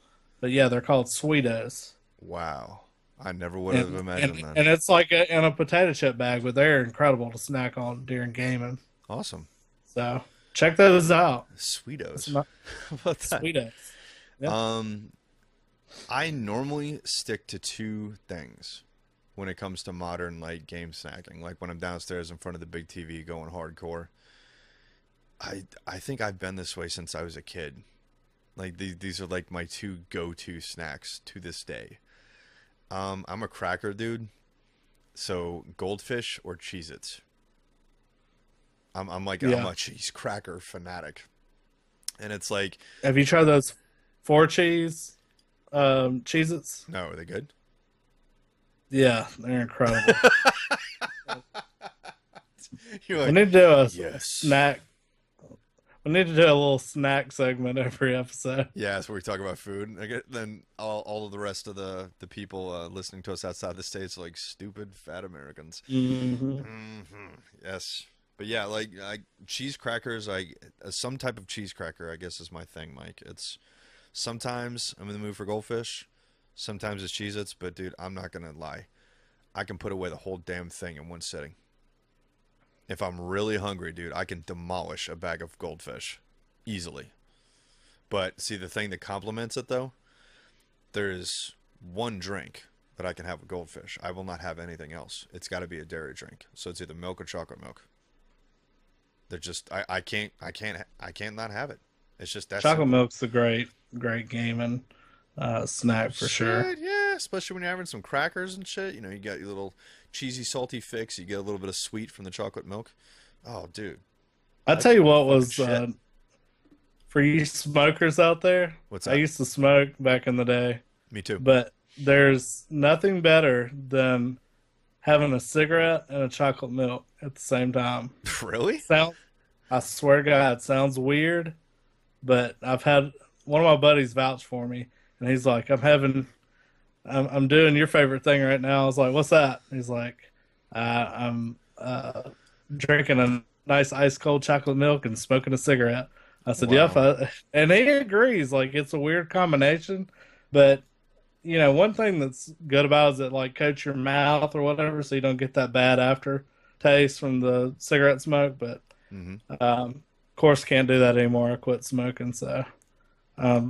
But yeah, they're called Sweetos. Wow. I never would have imagined that. And it's like in a potato chip bag, but they're incredible to snack on during gaming. Awesome. So check those out. It's Sweetos. not How about that? Sweetos. Yep. I normally stick to two things when it comes to modern like game snacking. Like when I'm downstairs in front of the big TV going hardcore. I think I've been this way since I was a kid. Like these are like my two go-to snacks to this day. I'm a cracker dude, so Goldfish or Cheez-Its. I'm like I'm a cheese cracker fanatic, and it's like Have you tried those 4-cheese Cheez-Its? no, are they good? Yeah, they're incredible. You're We like, need to do a yes. snack. We need to do a little snack segment every episode. Yeah, that's where we talk about food. Then all of the rest of the people listening to us outside the States are like stupid fat Americans. Mm-hmm. Yes, but yeah, like cheese crackers. Some type of cheese cracker, I guess, is my thing, Mike. It's sometimes I'm in the mood for Goldfish, sometimes it's Cheez-Its. But dude, I'm not gonna lie, I can put away the whole damn thing in one sitting. If I'm really hungry, dude, I can demolish a bag of Goldfish easily. But see, the thing that complements it, though, there's one drink that I can have with Goldfish. I will not have anything else. It's got to be a dairy drink. So it's either milk or chocolate milk. They're just I can't not have it. It's just that Chocolate simple. milk's a great gaming snack for sure. Shit, yeah, especially when you're having some crackers and shit. You know, you got your little cheesy, salty fix. You get a little bit of sweet from the chocolate milk. Oh, dude. I tell you what was shit. for you smokers out there. What's I that? used to smoke back in the day, Me too. but there's nothing better than having a cigarette and a chocolate milk at the same time. Really? I swear to God, it sounds weird, but I've had one of my buddies vouch for me, and he's like, I'm doing your favorite thing right now. I was like, what's that? He's like, I'm drinking a nice ice cold chocolate milk and smoking a cigarette. I said, Wow. yep. And he agrees. Like, it's a weird combination, but you know, one thing that's good about it is it like coats your mouth or whatever, so you don't get that bad aftertaste from the cigarette smoke. But Mm-hmm. of course, can't do that anymore. I quit smoking, so I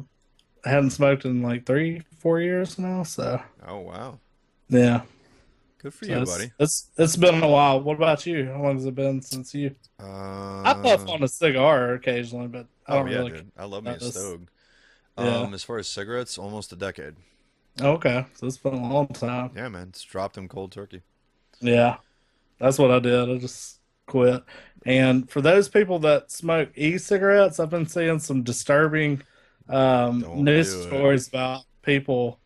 haven't smoked in like 3-4 years now. So Oh, wow. yeah, Good for so you, buddy. it's been a while. What about you? How long has it been since you? I puff on a cigar occasionally, but I Oh don't yeah, really. dude. I love me a notice. Stogue. Yeah. As far as cigarettes, almost a decade. Okay, so it's been a long time. Yeah, man, it's dropped him cold turkey. Yeah, that's what I did. I just quit. And for those people that smoke e-cigarettes, I've been seeing some disturbing Don't news do it. stories about people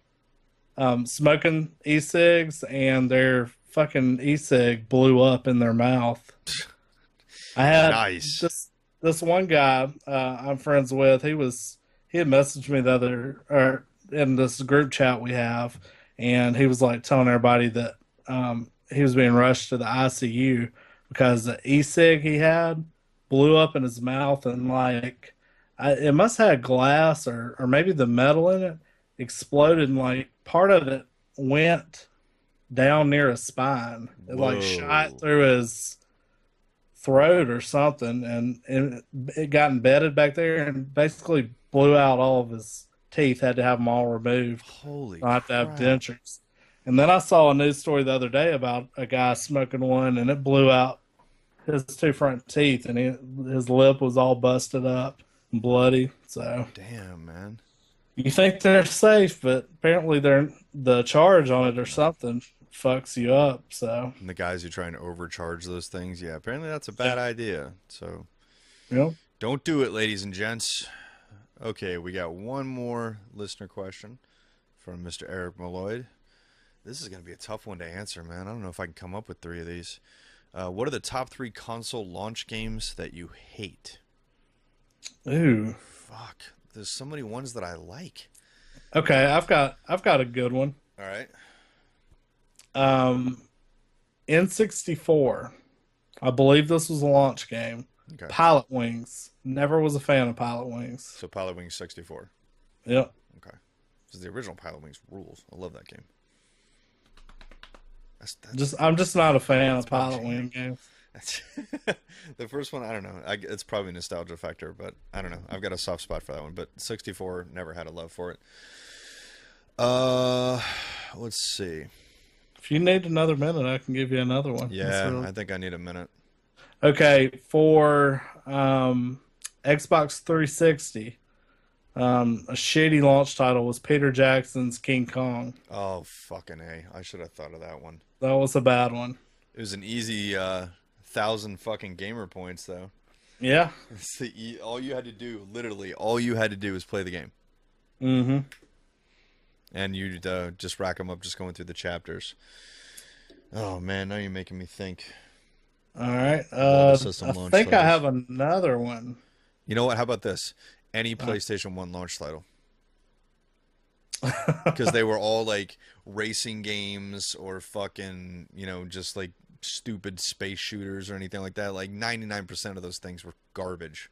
smoking e-cigs and their fucking e-cig blew up in their mouth. I had Nice. this one guy I'm friends with. He had messaged me the other or in this group chat we have, and he was like telling everybody that he was being rushed to the ICU because the e-cig he had blew up in his mouth and like it must have had glass or maybe the metal in it exploded and like part of it went down near his spine. It like shot Whoa. through his throat or something, and it got embedded back there and basically blew out all of his teeth. Had to have them all removed. Holy I have to have crap. dentures. And then I saw a news story the other day about a guy smoking one, and it blew out his two front teeth, and his lip was all busted up and bloody. So Damn, man. you think they're safe, but apparently the charge on it or something fucks you up. So And the guys who try and overcharge those things, yeah, apparently that's a yeah, bad idea. So you know. don't do it, ladies and gents. Okay, we got one more listener question from Mr. Eric Malloyd. This is going to be a tough one to answer, man. I don't know if I can come up with three of these. What are the top three console launch games that you hate? Ooh. Fuck. There's so many ones that I like. Okay, I've got a good one. All right. Um, N64. I believe this was a launch game. Okay. Pilot Wings. Never was a fan of Pilot Wings. So Pilot Wings 64. Yep. Okay. Because the original Pilot Wings rules. I love that game. That's I'm just not a fan of that's my Pilot jam. Wing games. That's the first one. I don't know. It's probably a nostalgia factor, but I don't know. I've got a soft spot for that one. But 64, never had a love for it. Uh, let's see. If you need another minute, I can give you another one. Yeah, I think I need a minute. Okay, for Xbox 360, a shitty launch title was Peter Jackson's King Kong. Oh, fucking A. I should have thought of that one. That was a bad one. It was an easy 1,000 fucking gamer points, though. Yeah. All you had to do, literally, all you had to do was play the game. Mm-hmm. And you'd just rack them up just going through the chapters. Oh, man, now you're making me think. All right. All the I system launch think I titles. have another one. You know what? How about this? Any Uh, PlayStation 1 launch title. Because they were all like racing games or fucking, just like stupid space shooters or anything like that. Like 99% of those things were garbage.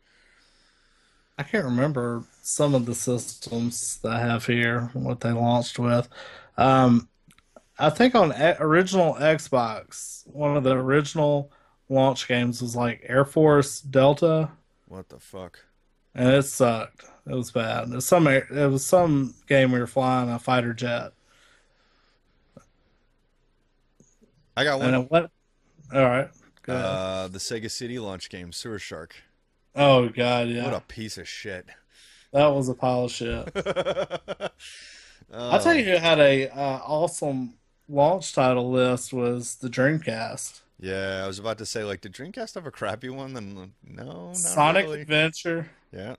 I can't remember some of the systems that I have here, what they launched with. Um, I think on original Xbox, one of the original launch games was like Air Force Delta, What the fuck? and it sucked. It was bad. It was some game we were flying a fighter jet, I got and one. it went. All right, good. The Sega CD launch game, Sewer Shark. Oh God, What yeah, a piece of shit. that was a pile of shit. I'll tell Oh, you who had a awesome launch title list was the Dreamcast. yeah. I was about to say, like, did Dreamcast have a crappy one? Then no, not Sonic really. Adventure. Yeah.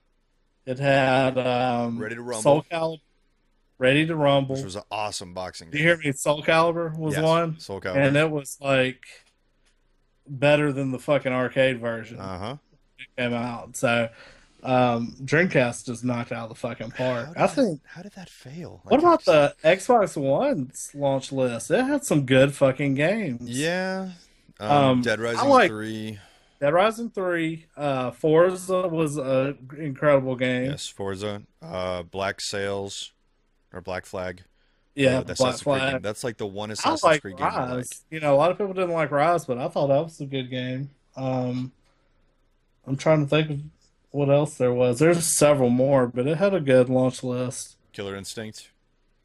It had Ready to Soul Rumble, Calibur, Ready to which Rumble. was an awesome boxing Do you game. hear me? Soul Calibur was Yes, one, Soul and Calibur. it was like better than the fucking arcade version Uh-huh. that came out. So Dreamcast just knocked out of the fucking park. How I did that think. how did that fail? What Like about the Xbox One's launch list? It had some good fucking games. yeah. Dead I Rising like 3. Dead Rising 3. Forza was a incredible game. Yes, Forza. Black Sails or Black Flag. Yeah, The Black Assassin's Creed game. Flag. That's like the one I Assassin's like Creed game I like. Rise. A lot of people didn't like Rise, but I thought that was a good game. I'm trying to think of what else there was. There's several more, but it had a good launch list. Killer Instinct.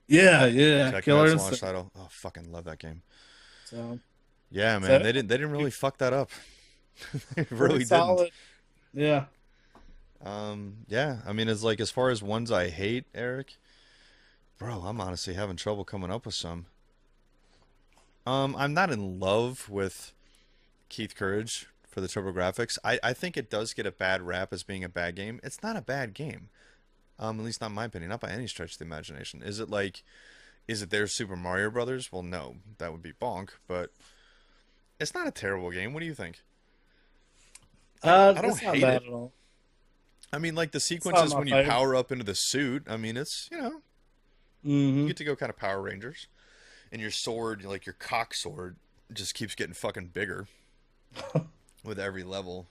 Yeah, yeah, Tekken Killer Knight's launch Instinct. title. Oh, fucking love that game. So, Yeah, man. so They didn't really fuck that up. They pretty really didn't. solid. Yeah. Yeah. I mean, it's like as far as ones I hate, Eric. Bro, I'm honestly having trouble coming up with some. I'm not in love with Keith Courage for the TurboGrafx. I think it does get a bad rap as being a bad game. It's not a bad game. At least not in my opinion, not by any stretch of the imagination. Is it their Super Mario Brothers? Well, no, that would be bonk, but it's not a terrible game. What do you think? I don't It's not hate bad it. at all. I mean, like the It's not sequences my when you favorite. power up into the suit, I mean, you Hmm. get to go kind of Power Rangers. And your sword, like your cock sword, just keeps getting fucking bigger with every level.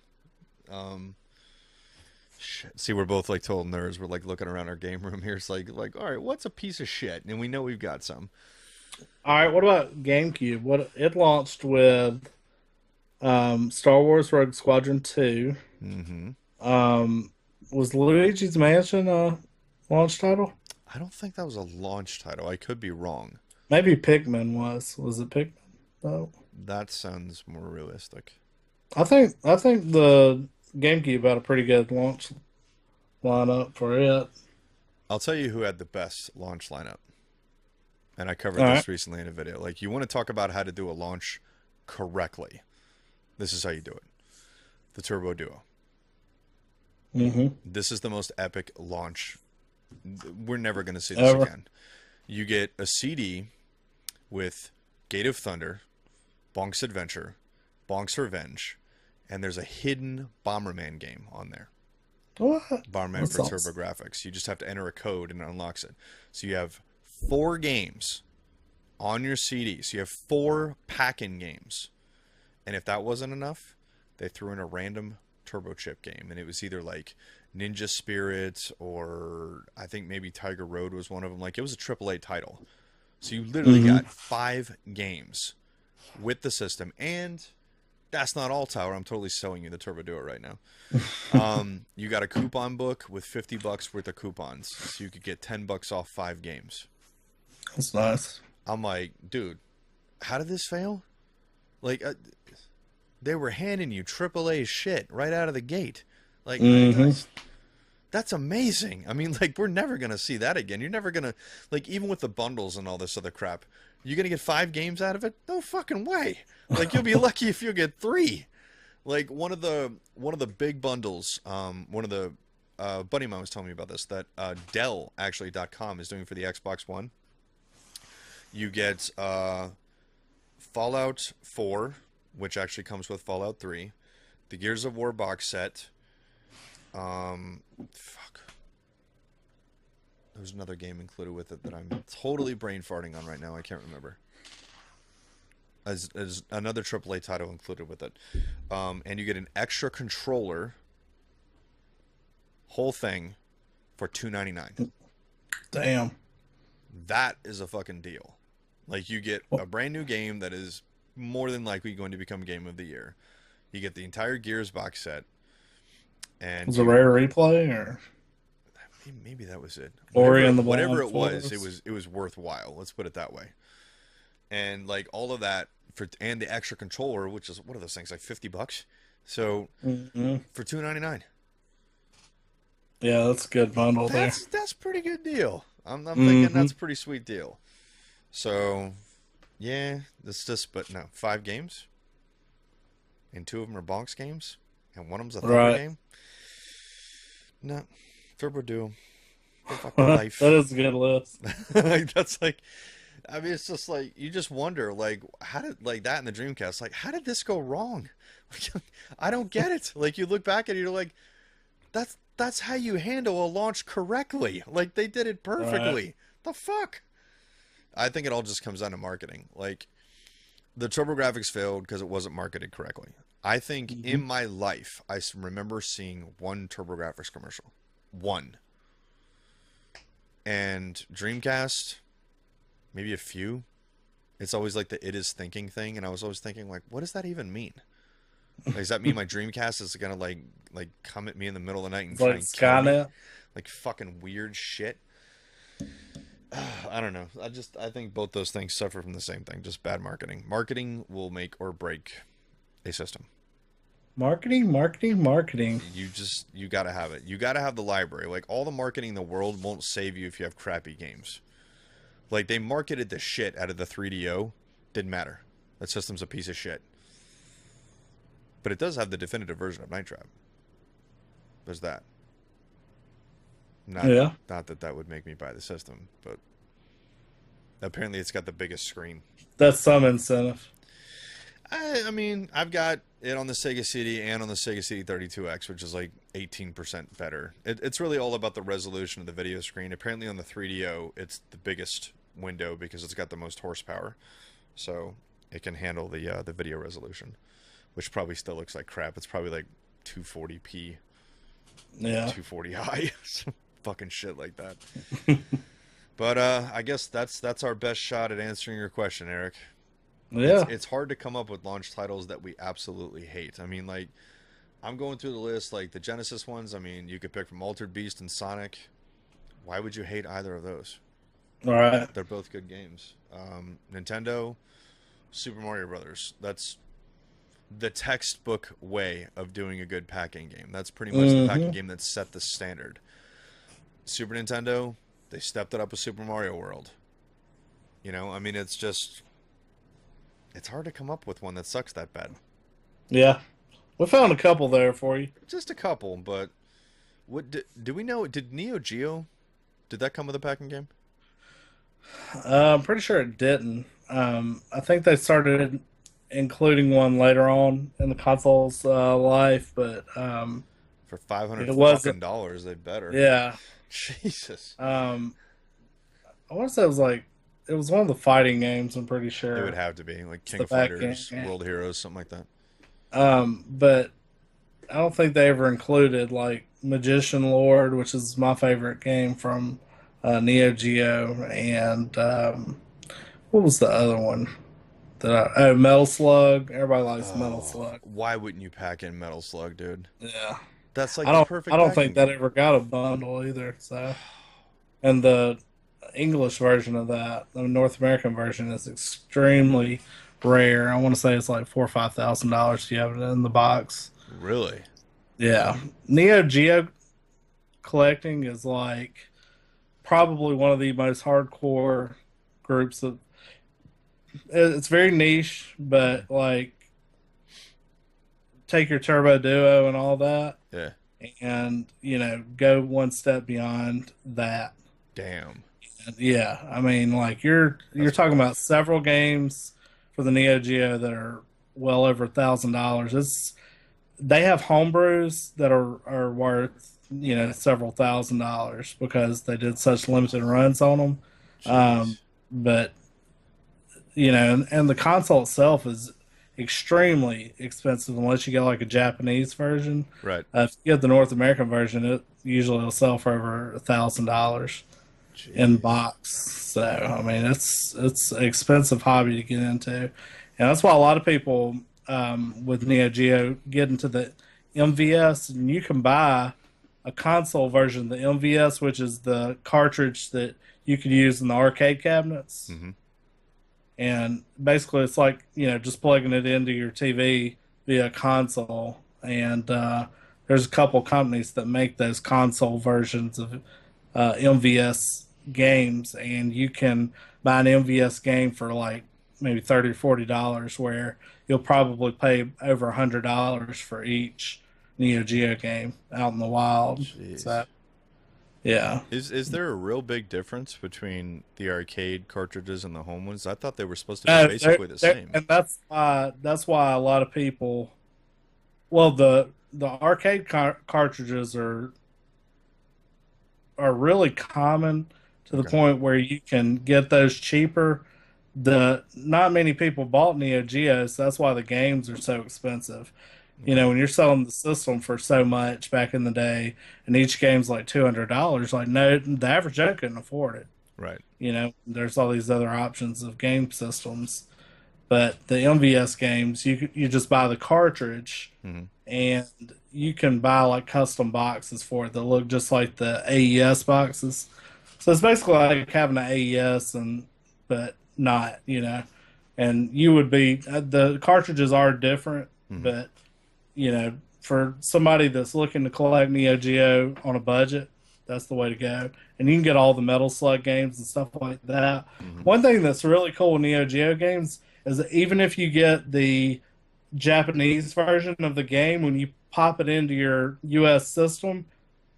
Um, Shit. See, we're both like total nerds. We're like looking around our game room here. It's like, all right, what's a piece of shit? And we know we've got some. All right, what about GameCube? What it launched with Star Wars Rogue Squadron 2. Hmm. Was Luigi's Mansion a launch title? I don't think that was a launch title. I could be wrong. Maybe Pikmin was. Was it Pikmin? No. That sounds more realistic. I think the GameCube had a pretty good launch lineup for it. I'll tell you who had the best launch lineup. And I covered All right. this recently in a video. Like, you want to talk about how to do a launch correctly. This is how you do it. The Turbo Duo. Mm-hmm. This is the most epic launch. We're never going to see this Ever. again. You get a CD with Gate of Thunder, Bonk's Adventure, Bonk's Revenge, and there's a hidden Bomberman game on there. What? Bomberman That's for awesome. TurboGrafx. You just have to enter a code and it unlocks it. So you have 4 games on your CD. So you have 4 pack-in games. And if that wasn't enough, they threw in a random Turbo Chip game. And it was either like Ninja Spirit or I think maybe Tiger Road was one of them. Like, it was a AAA title. So you literally Mm-hmm. got 5 games with the system. And that's not all, Tower. I'm totally selling you the Turbo Duo right now. You got a coupon book with $50 worth of coupons. So you could get $10 off 5 games. That's nice. I'm like, dude, how did this fail? Like, they were handing you AAA shit right out of the gate. Like, Mm-hmm. that's amazing. I mean, like, we're never going to see that again. You're never going to, like, even with the bundles and all this other crap, you're going to get 5 games out of it? No fucking way. Like, you'll be lucky if you get 3. Like, one of the big bundles, one of the buddy of mine was telling me about this, that Dell actually .com is doing for the Xbox One. You get Fallout 4, which actually comes with Fallout 3, the Gears of War box set. Fuck. There's another game included with it that I'm totally brain farting on right now. I can't remember. As another AAA title included with it. And you get an extra controller, whole thing, for $2.99. Damn. That is a fucking deal. Like, you get a brand new game that is more than likely going to become Game of the Year. You get the entire Gears box set. And Was it Rare Replay or maybe that was it. Ori and the Whatever Blind it was, Forest? it was worthwhile. Let's put it that way. And like all of that and the extra controller, which is what are those things, like $50? So Mm-hmm. for $2.99. Yeah, that's a good bundle there. That's a pretty good deal. I'm thinking Mhm. that's a pretty sweet deal. So yeah, but no, 5 games. And 2 of them are Bonks games. And one of them's a Thunder Right. game. No. Turbo Duo. Go fuck your life. That is a good list. Like, that's like, I mean, it's just like, you just wonder, like, how did, like, that in the Dreamcast, like, how did this go wrong? I don't get it. Like, you look back at it, you're like, that's how you handle a launch correctly. Like, they did it perfectly. The fuck? I think it all just comes down to marketing. Like, the TurboGrafx failed because it wasn't marketed correctly. I think in my life, I remember seeing one TurboGrafx commercial. One. And Dreamcast, maybe a few. It's always like the "it is thinking" thing, and I was always thinking, like, what does that even mean? Like, does that mean my Dreamcast is gonna like come at me in the middle of the night and It's try like and kill me? Skynet. Like fucking weird shit. I don't know. I think both those things suffer from the same thing, just bad marketing. Marketing will make or break a system. Marketing, marketing, marketing. You gotta have it. You gotta have the library. Like, all the marketing in the world won't save you if you have crappy games. Like, they marketed the shit out of the 3DO. Didn't matter. That system's a piece of shit. But it does have the definitive version of Night Trap. There's that. Yeah. Not that that would make me buy the system, but apparently it's got the biggest screen. That's some incentive. I mean, I've got it on the Sega CD and on the Sega CD 32X, which is like 18% better. It's really all about the resolution of the video screen. Apparently on the 3DO, it's the biggest window because it's got the most horsepower. So it can handle the video resolution, which probably still looks like crap. It's probably like 240p, Yeah. 240i, some fucking shit like that. But I guess that's our best shot at answering your question, Eric. Yeah. It's hard to come up with launch titles that we absolutely hate. I mean, like, I'm going through the list, like the Genesis ones. I mean, you could pick from Altered Beast and Sonic. Why would you hate either of those? All right. They're both good games. Nintendo, Super Mario Brothers. That's the textbook way of doing a good packing game. That's pretty much the packing game that set the standard. Super Nintendo, they stepped it up with Super Mario World. You know, I mean, it's hard to come up with one that sucks that bad. Yeah. We found a couple there for you. Just a couple, but what do we know? Did Neo Geo, did that come with a packing game? I'm pretty sure it didn't. I think they started including one later on in the console's life, but For $500 it wasn't. dollars, they better. Yeah. Jesus. I want to say it was one of the fighting games. I'm pretty It sure. would have to be like King the of back Fighters, game. World Heroes, something like that. But I don't think they ever included like Magician Lord, which is my favorite game from Neo Geo, and what was the other one? Metal Slug. Everybody likes Metal Slug. Why wouldn't you pack in Metal Slug, dude? Yeah, That's like I the don't. perfect I don't packing think that game. ever got a bundle either. So, and the English version of that, the North American version, is extremely rare. I want to say it's like $4,000 or $5,000 if you have it in the box. Really? Yeah, Neo Geo collecting is like probably one of the most hardcore groups of. It's very niche, but like take your Turbo Duo and all that, Yeah. and go one step beyond that. Damn. Yeah, I mean, like you're That's talking rough. about several games for the Neo Geo that are well over $1,000. They have homebrews that are worth several $1,000s because they did such limited runs on them. Jeez. But and the console itself is extremely expensive unless you get like a Japanese version. Right. If you get the North American version, it usually will sell for over $1,000 in Jeez. box. So I mean, it's an expensive hobby to get into, and that's why a lot of people with Neo Geo get into the MVS, and you can buy a console version of the MVS, which is the cartridge that you could use in the arcade cabinets. Mm-hmm. And basically, it's like just plugging it into your TV via console. And there's a couple companies that make those console versions of MVS games, and you can buy an MVS game for like maybe $30 or $40, where you'll probably pay over $100 for each Neo Geo game out in the wild. Jeez. So, yeah. Is there a real big difference between the arcade cartridges and the home ones? I thought they were supposed to be basically the same. And that's why a lot of people. Well, the arcade cartridges are really common to the Okay. point where you can get those cheaper. Not many people bought Neo Geos. That's why the games are so expensive. When you're selling the system for so much back in the day, and each game's like $200, like no, the average Joe couldn't afford it. Right. There's all these other options of game systems, but the MVS games, you just buy the cartridge, Mm-hmm. and you can buy like custom boxes for it that look just like the AES boxes. So it's basically like having an AES, but not, and you would be the cartridges are different, Mhm. but for somebody that's looking to collect Neo Geo on a budget, that's the way to go. And you can get all the Metal Slug games and stuff like that. Hmm. One thing that's really cool with Neo Geo games is that even if you get the Japanese version of the game, when you pop it into your US system,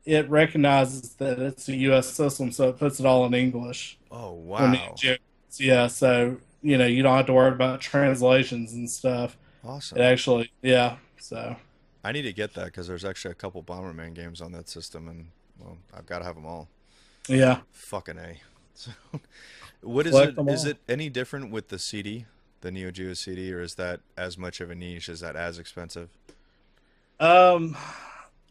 it recognizes that it's a US system, so it puts it all in English. Oh When Neo wow, Geo, yeah, so you don't have to worry about translations and stuff. It awesome! actually, yeah, so I need to get that because there's actually a couple Bomberman games on that system, and well, I've got to have them all. yeah, Fucking a. So, what is collect it? them Is all. it any different with the CD, the Neo Geo CD, or is that as much of a niche? Is that as expensive? Um,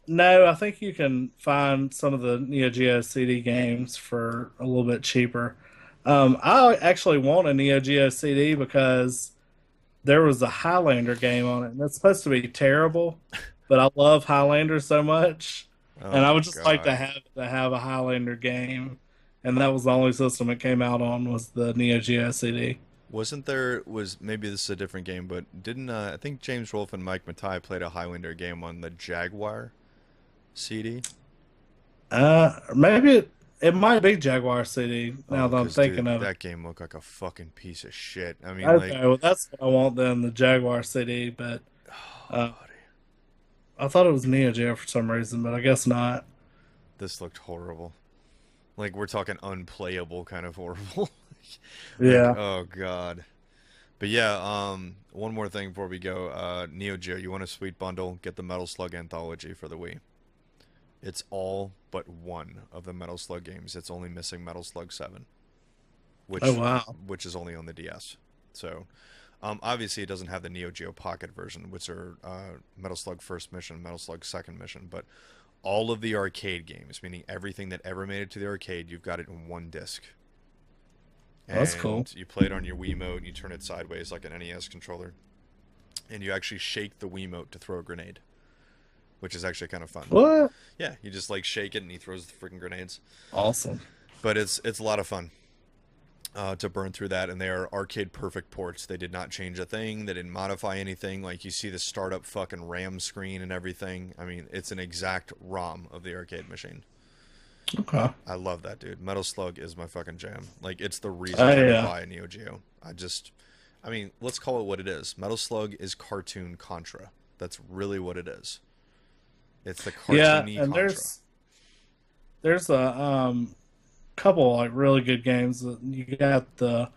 no, I think you can find some of the Neo Geo CD games for a little bit cheaper. I actually want a Neo Geo CD because there was a Highlander game on it, and it's supposed to be terrible, but I love Highlander so much, Oh and I my would just like God. to have a Highlander game, and that was the only system it came out on was the Neo Geo CD. Wasn't there was maybe this is a different game, but didn't I think James Rolfe and Mike Matai played a Highlander game on the Jaguar CD? Maybe it might be Jaguar CD now Oh, that I'm 'cause dude, thinking of it. that game looked like a fucking piece of shit. I mean, like, Okay, well that's what I want then, the Jaguar CD, but oh, uh, buddy, I thought it was Neo Geo for some reason, but I guess not. this looked horrible. Like we're talking unplayable kind of horrible. Like, Yeah. oh God. But yeah, one more thing before we go. Neo Geo, you want a sweet bundle? Get the Metal Slug Anthology for the Wii. It's all but one of the Metal Slug games. It's only missing Metal Slug 7, Oh which wow. which is only on the DS. So, obviously it doesn't have the Neo Geo Pocket version, which are Metal Slug First Mission, Metal Slug Second Mission, but all of the arcade games, meaning everything that ever made it to the arcade, you've got it in one disc. That's cool. And you play it on your Wiimote and you turn it sideways like an NES controller. And you actually shake the Wiimote to throw a grenade, which is actually kind of fun. What? Yeah, you just like shake it and he throws the freaking grenades. Awesome. But it's a lot of fun to burn through that, and they are arcade perfect ports. They did not change a thing. They didn't modify anything. Like you see the startup fucking RAM screen and everything. I mean, it's an exact ROM of the arcade machine. Okay. I love that, dude. Metal Slug is my fucking jam. Like, it's the reason Oh for me to yeah. buy a Neo Geo. I mean, let's call it what it is. Metal Slug is cartoon Contra. That's really what it is. It's the Yeah, cartoony and Contra. there's a couple like really good games. You got the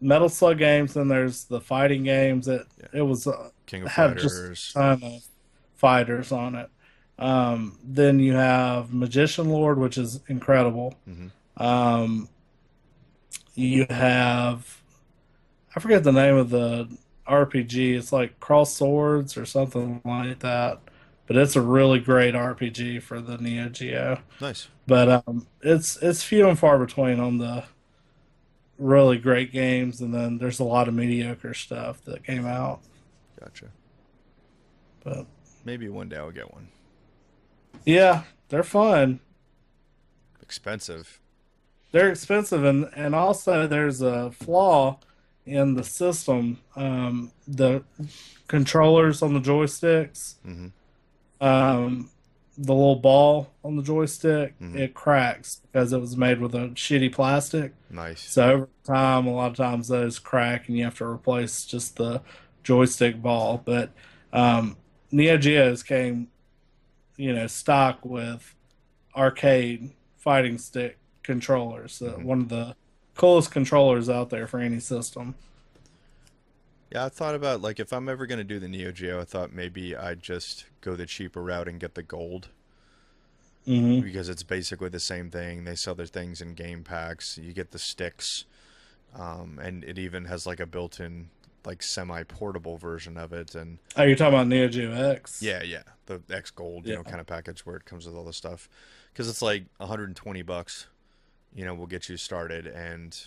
Metal Slug games, and there's the fighting games. Yeah. It was King of had just a Fighters. ton of fighters on it. Then you have Magician Lord, which is incredible. Hmm. Um, you have I forget the name of the RPG. It's like Cross Swords or something like that. But it's a really great RPG for the Neo Geo. Nice. But it's few and far between on the really great games, and then there's a lot of mediocre stuff that came out. Gotcha. But Maybe one day I'll get one. yeah, they're fun. Expensive. They're expensive, and also there's a flaw in the system. The controllers on the joysticks, Hmm. um, the little ball on the joystick, Hmm. it cracks because it was made with a shitty plastic. Nice. So over time, a lot of times those crack, and you have to replace just the joystick ball. But Neo Geos came, stock with arcade fighting stick controllers. Hmm. One of the coolest controllers out there for any system. Yeah, I thought about like if I'm ever gonna do the Neo Geo, I thought maybe I'd just go the cheaper route and get the gold Hmm. because it's basically the same thing. They sell their things in game packs. You get the sticks, and it even has like a built-in like semi-portable version of it. And Oh, you're talking about Neo Geo X? yeah, yeah, the X Gold, Yeah. kind of package where it comes with all the stuff, because it's like 120 bucks. Will get you started, and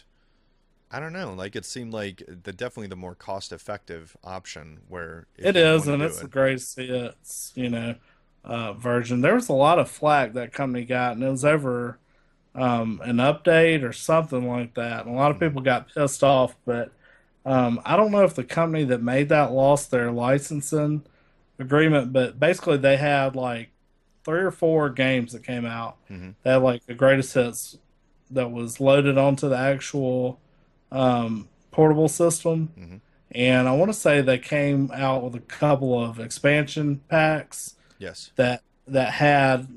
I don't know, like it seemed like definitely the more cost-effective option. Where if It you is, want to and do it's the it, greatest hits, version. There was a lot of flack that company got, and it was over an update or something like that. And a lot of Mhm. people got pissed off, but I don't know if the company that made that lost their licensing agreement, but basically they had like three or four games that came out. Mm-hmm. They had like the greatest hits that was loaded onto the actual portable system. Mm-hmm. And I want to say they came out with a couple of expansion packs Yes. that had,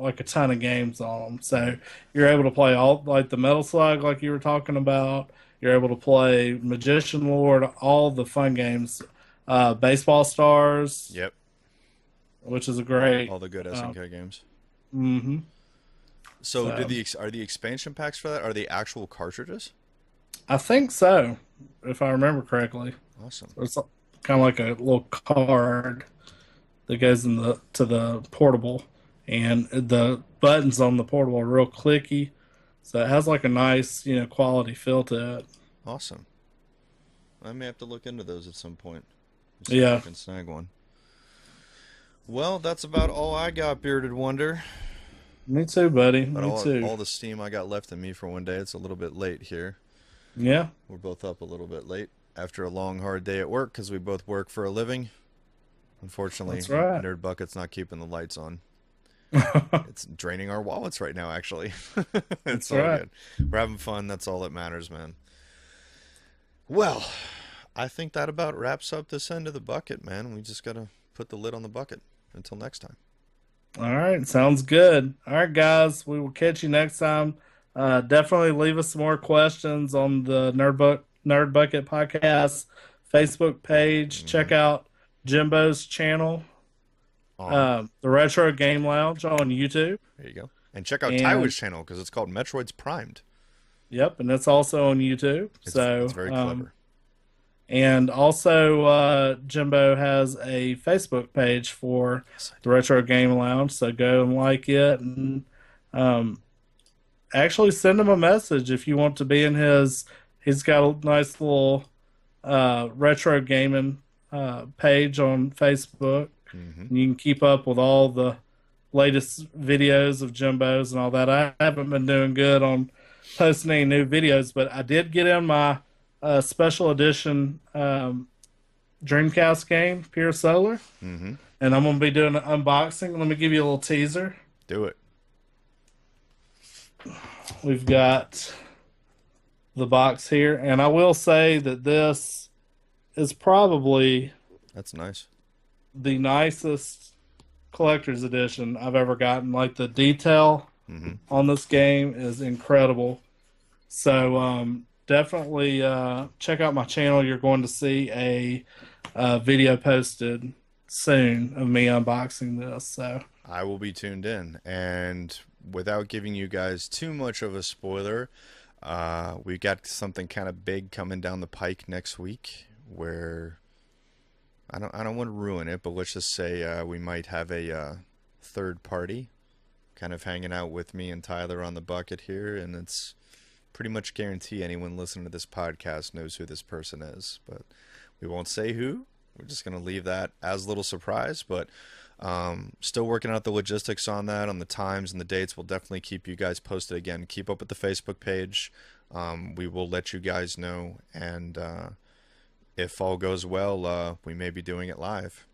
like a ton of games on them. So you're able to play all like the Metal Slug, like you were talking about. You're able to play Magician Lord, all the fun games, Baseball Stars, Yep. which is a great. All the good SNK games. Mm-hmm. So, So are the expansion packs for that? Are the actual cartridges? I think so, if I remember correctly. Awesome. So it's kind of like a little card that goes in the portable, and the buttons on the portable are real clicky, so it has like a nice quality feel to it. Awesome. I may have to look into those at some point. See if Yeah, I can snag one. Well, that's about all I got, Bearded Wonder. me too, buddy. But Me too. all the steam I got left in me for one day. It's a little bit late here. Yeah, We're both up a little bit late after a long, hard day at work because we both work for a living. Unfortunately, that's right. Nerd Bucket's not keeping the lights on. It's draining our wallets right now, actually. It's That's all right. good. We're having fun. That's all that matters, man. Well, I think that about wraps up this end of the bucket, man. We just got to put the lid on the bucket. Until next time. All right, sounds good. All right, guys, we will catch you next time. Definitely leave us some more questions on the Nerd Bucket Podcast Facebook page. Check out Jimbo's channel, the Retro Game Lounge on YouTube. There you go. And check out And Tyler's channel because it's called Metroid's Primed. yep, and it's also on YouTube. It's So very clever. and also, Jimbo has a Facebook page for Yes, I the Retro Game Lounge. So go and like it, and actually send him a message if you want to be in his. He's got a nice little retro gaming page on Facebook. Mm-hmm. You can keep up with all the latest videos of Jimbo's and all that. I haven't been doing good on posting any new videos, but I did get in my special edition Dreamcast game, Pure Solar, Mm-hmm. and I'm going to be doing an unboxing. Let me give you a little teaser. Do it. We've got the box here, and I will say that this is probably That's nice. the nicest collector's edition I've ever gotten. Like the detail Mm-hmm. on this game is incredible. So definitely check out my channel. You're going to see a video posted soon of me unboxing this. So I will be tuned in. And without giving you guys too much of a spoiler, we got something kind of big coming down the pike next week where I don't want to ruin it, but let's just say we might have a third party kind of hanging out with me and Tyler on the bucket here, and it's pretty much guarantee anyone listening to this podcast knows who this person is, but we won't say who. We're just going to leave that as a little surprise, but still working out the logistics on that, on the times and the dates. We'll definitely keep you guys posted. Again, keep up with the Facebook page. We will let you guys know, and if all goes well, we may be doing it live.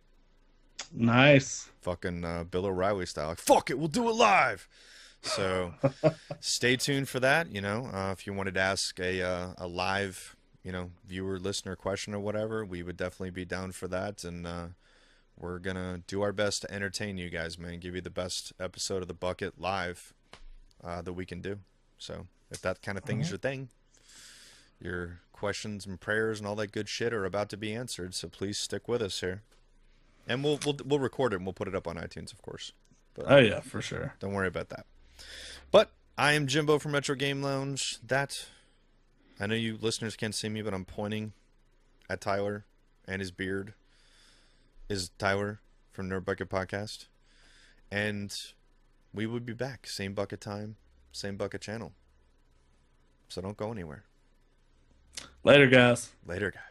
nice. Fucking Bill O'Reilly style. Like, fuck it, we'll do it live. So stay tuned for that. If you wanted to ask a live, viewer, listener question or whatever, we would definitely be down for that. And we're going to do our best to entertain you guys, man. Give you the best episode of The Bucket live that we can do. So if that kind of thing is your thing, your questions and prayers and all that good shit are about to be answered. So please stick with us here. And we'll record it and we'll put it up on iTunes, of course. But Oh yeah, for sure. don't worry about that. But I am Jimbo from Retro Game Lounge. I know you listeners can't see me, but I'm pointing at Tyler and his beard is Tyler from Nerd Bucket Podcast. And we will be back. Same bucket time, same bucket channel. So don't go anywhere. Later, guys. Later, guys.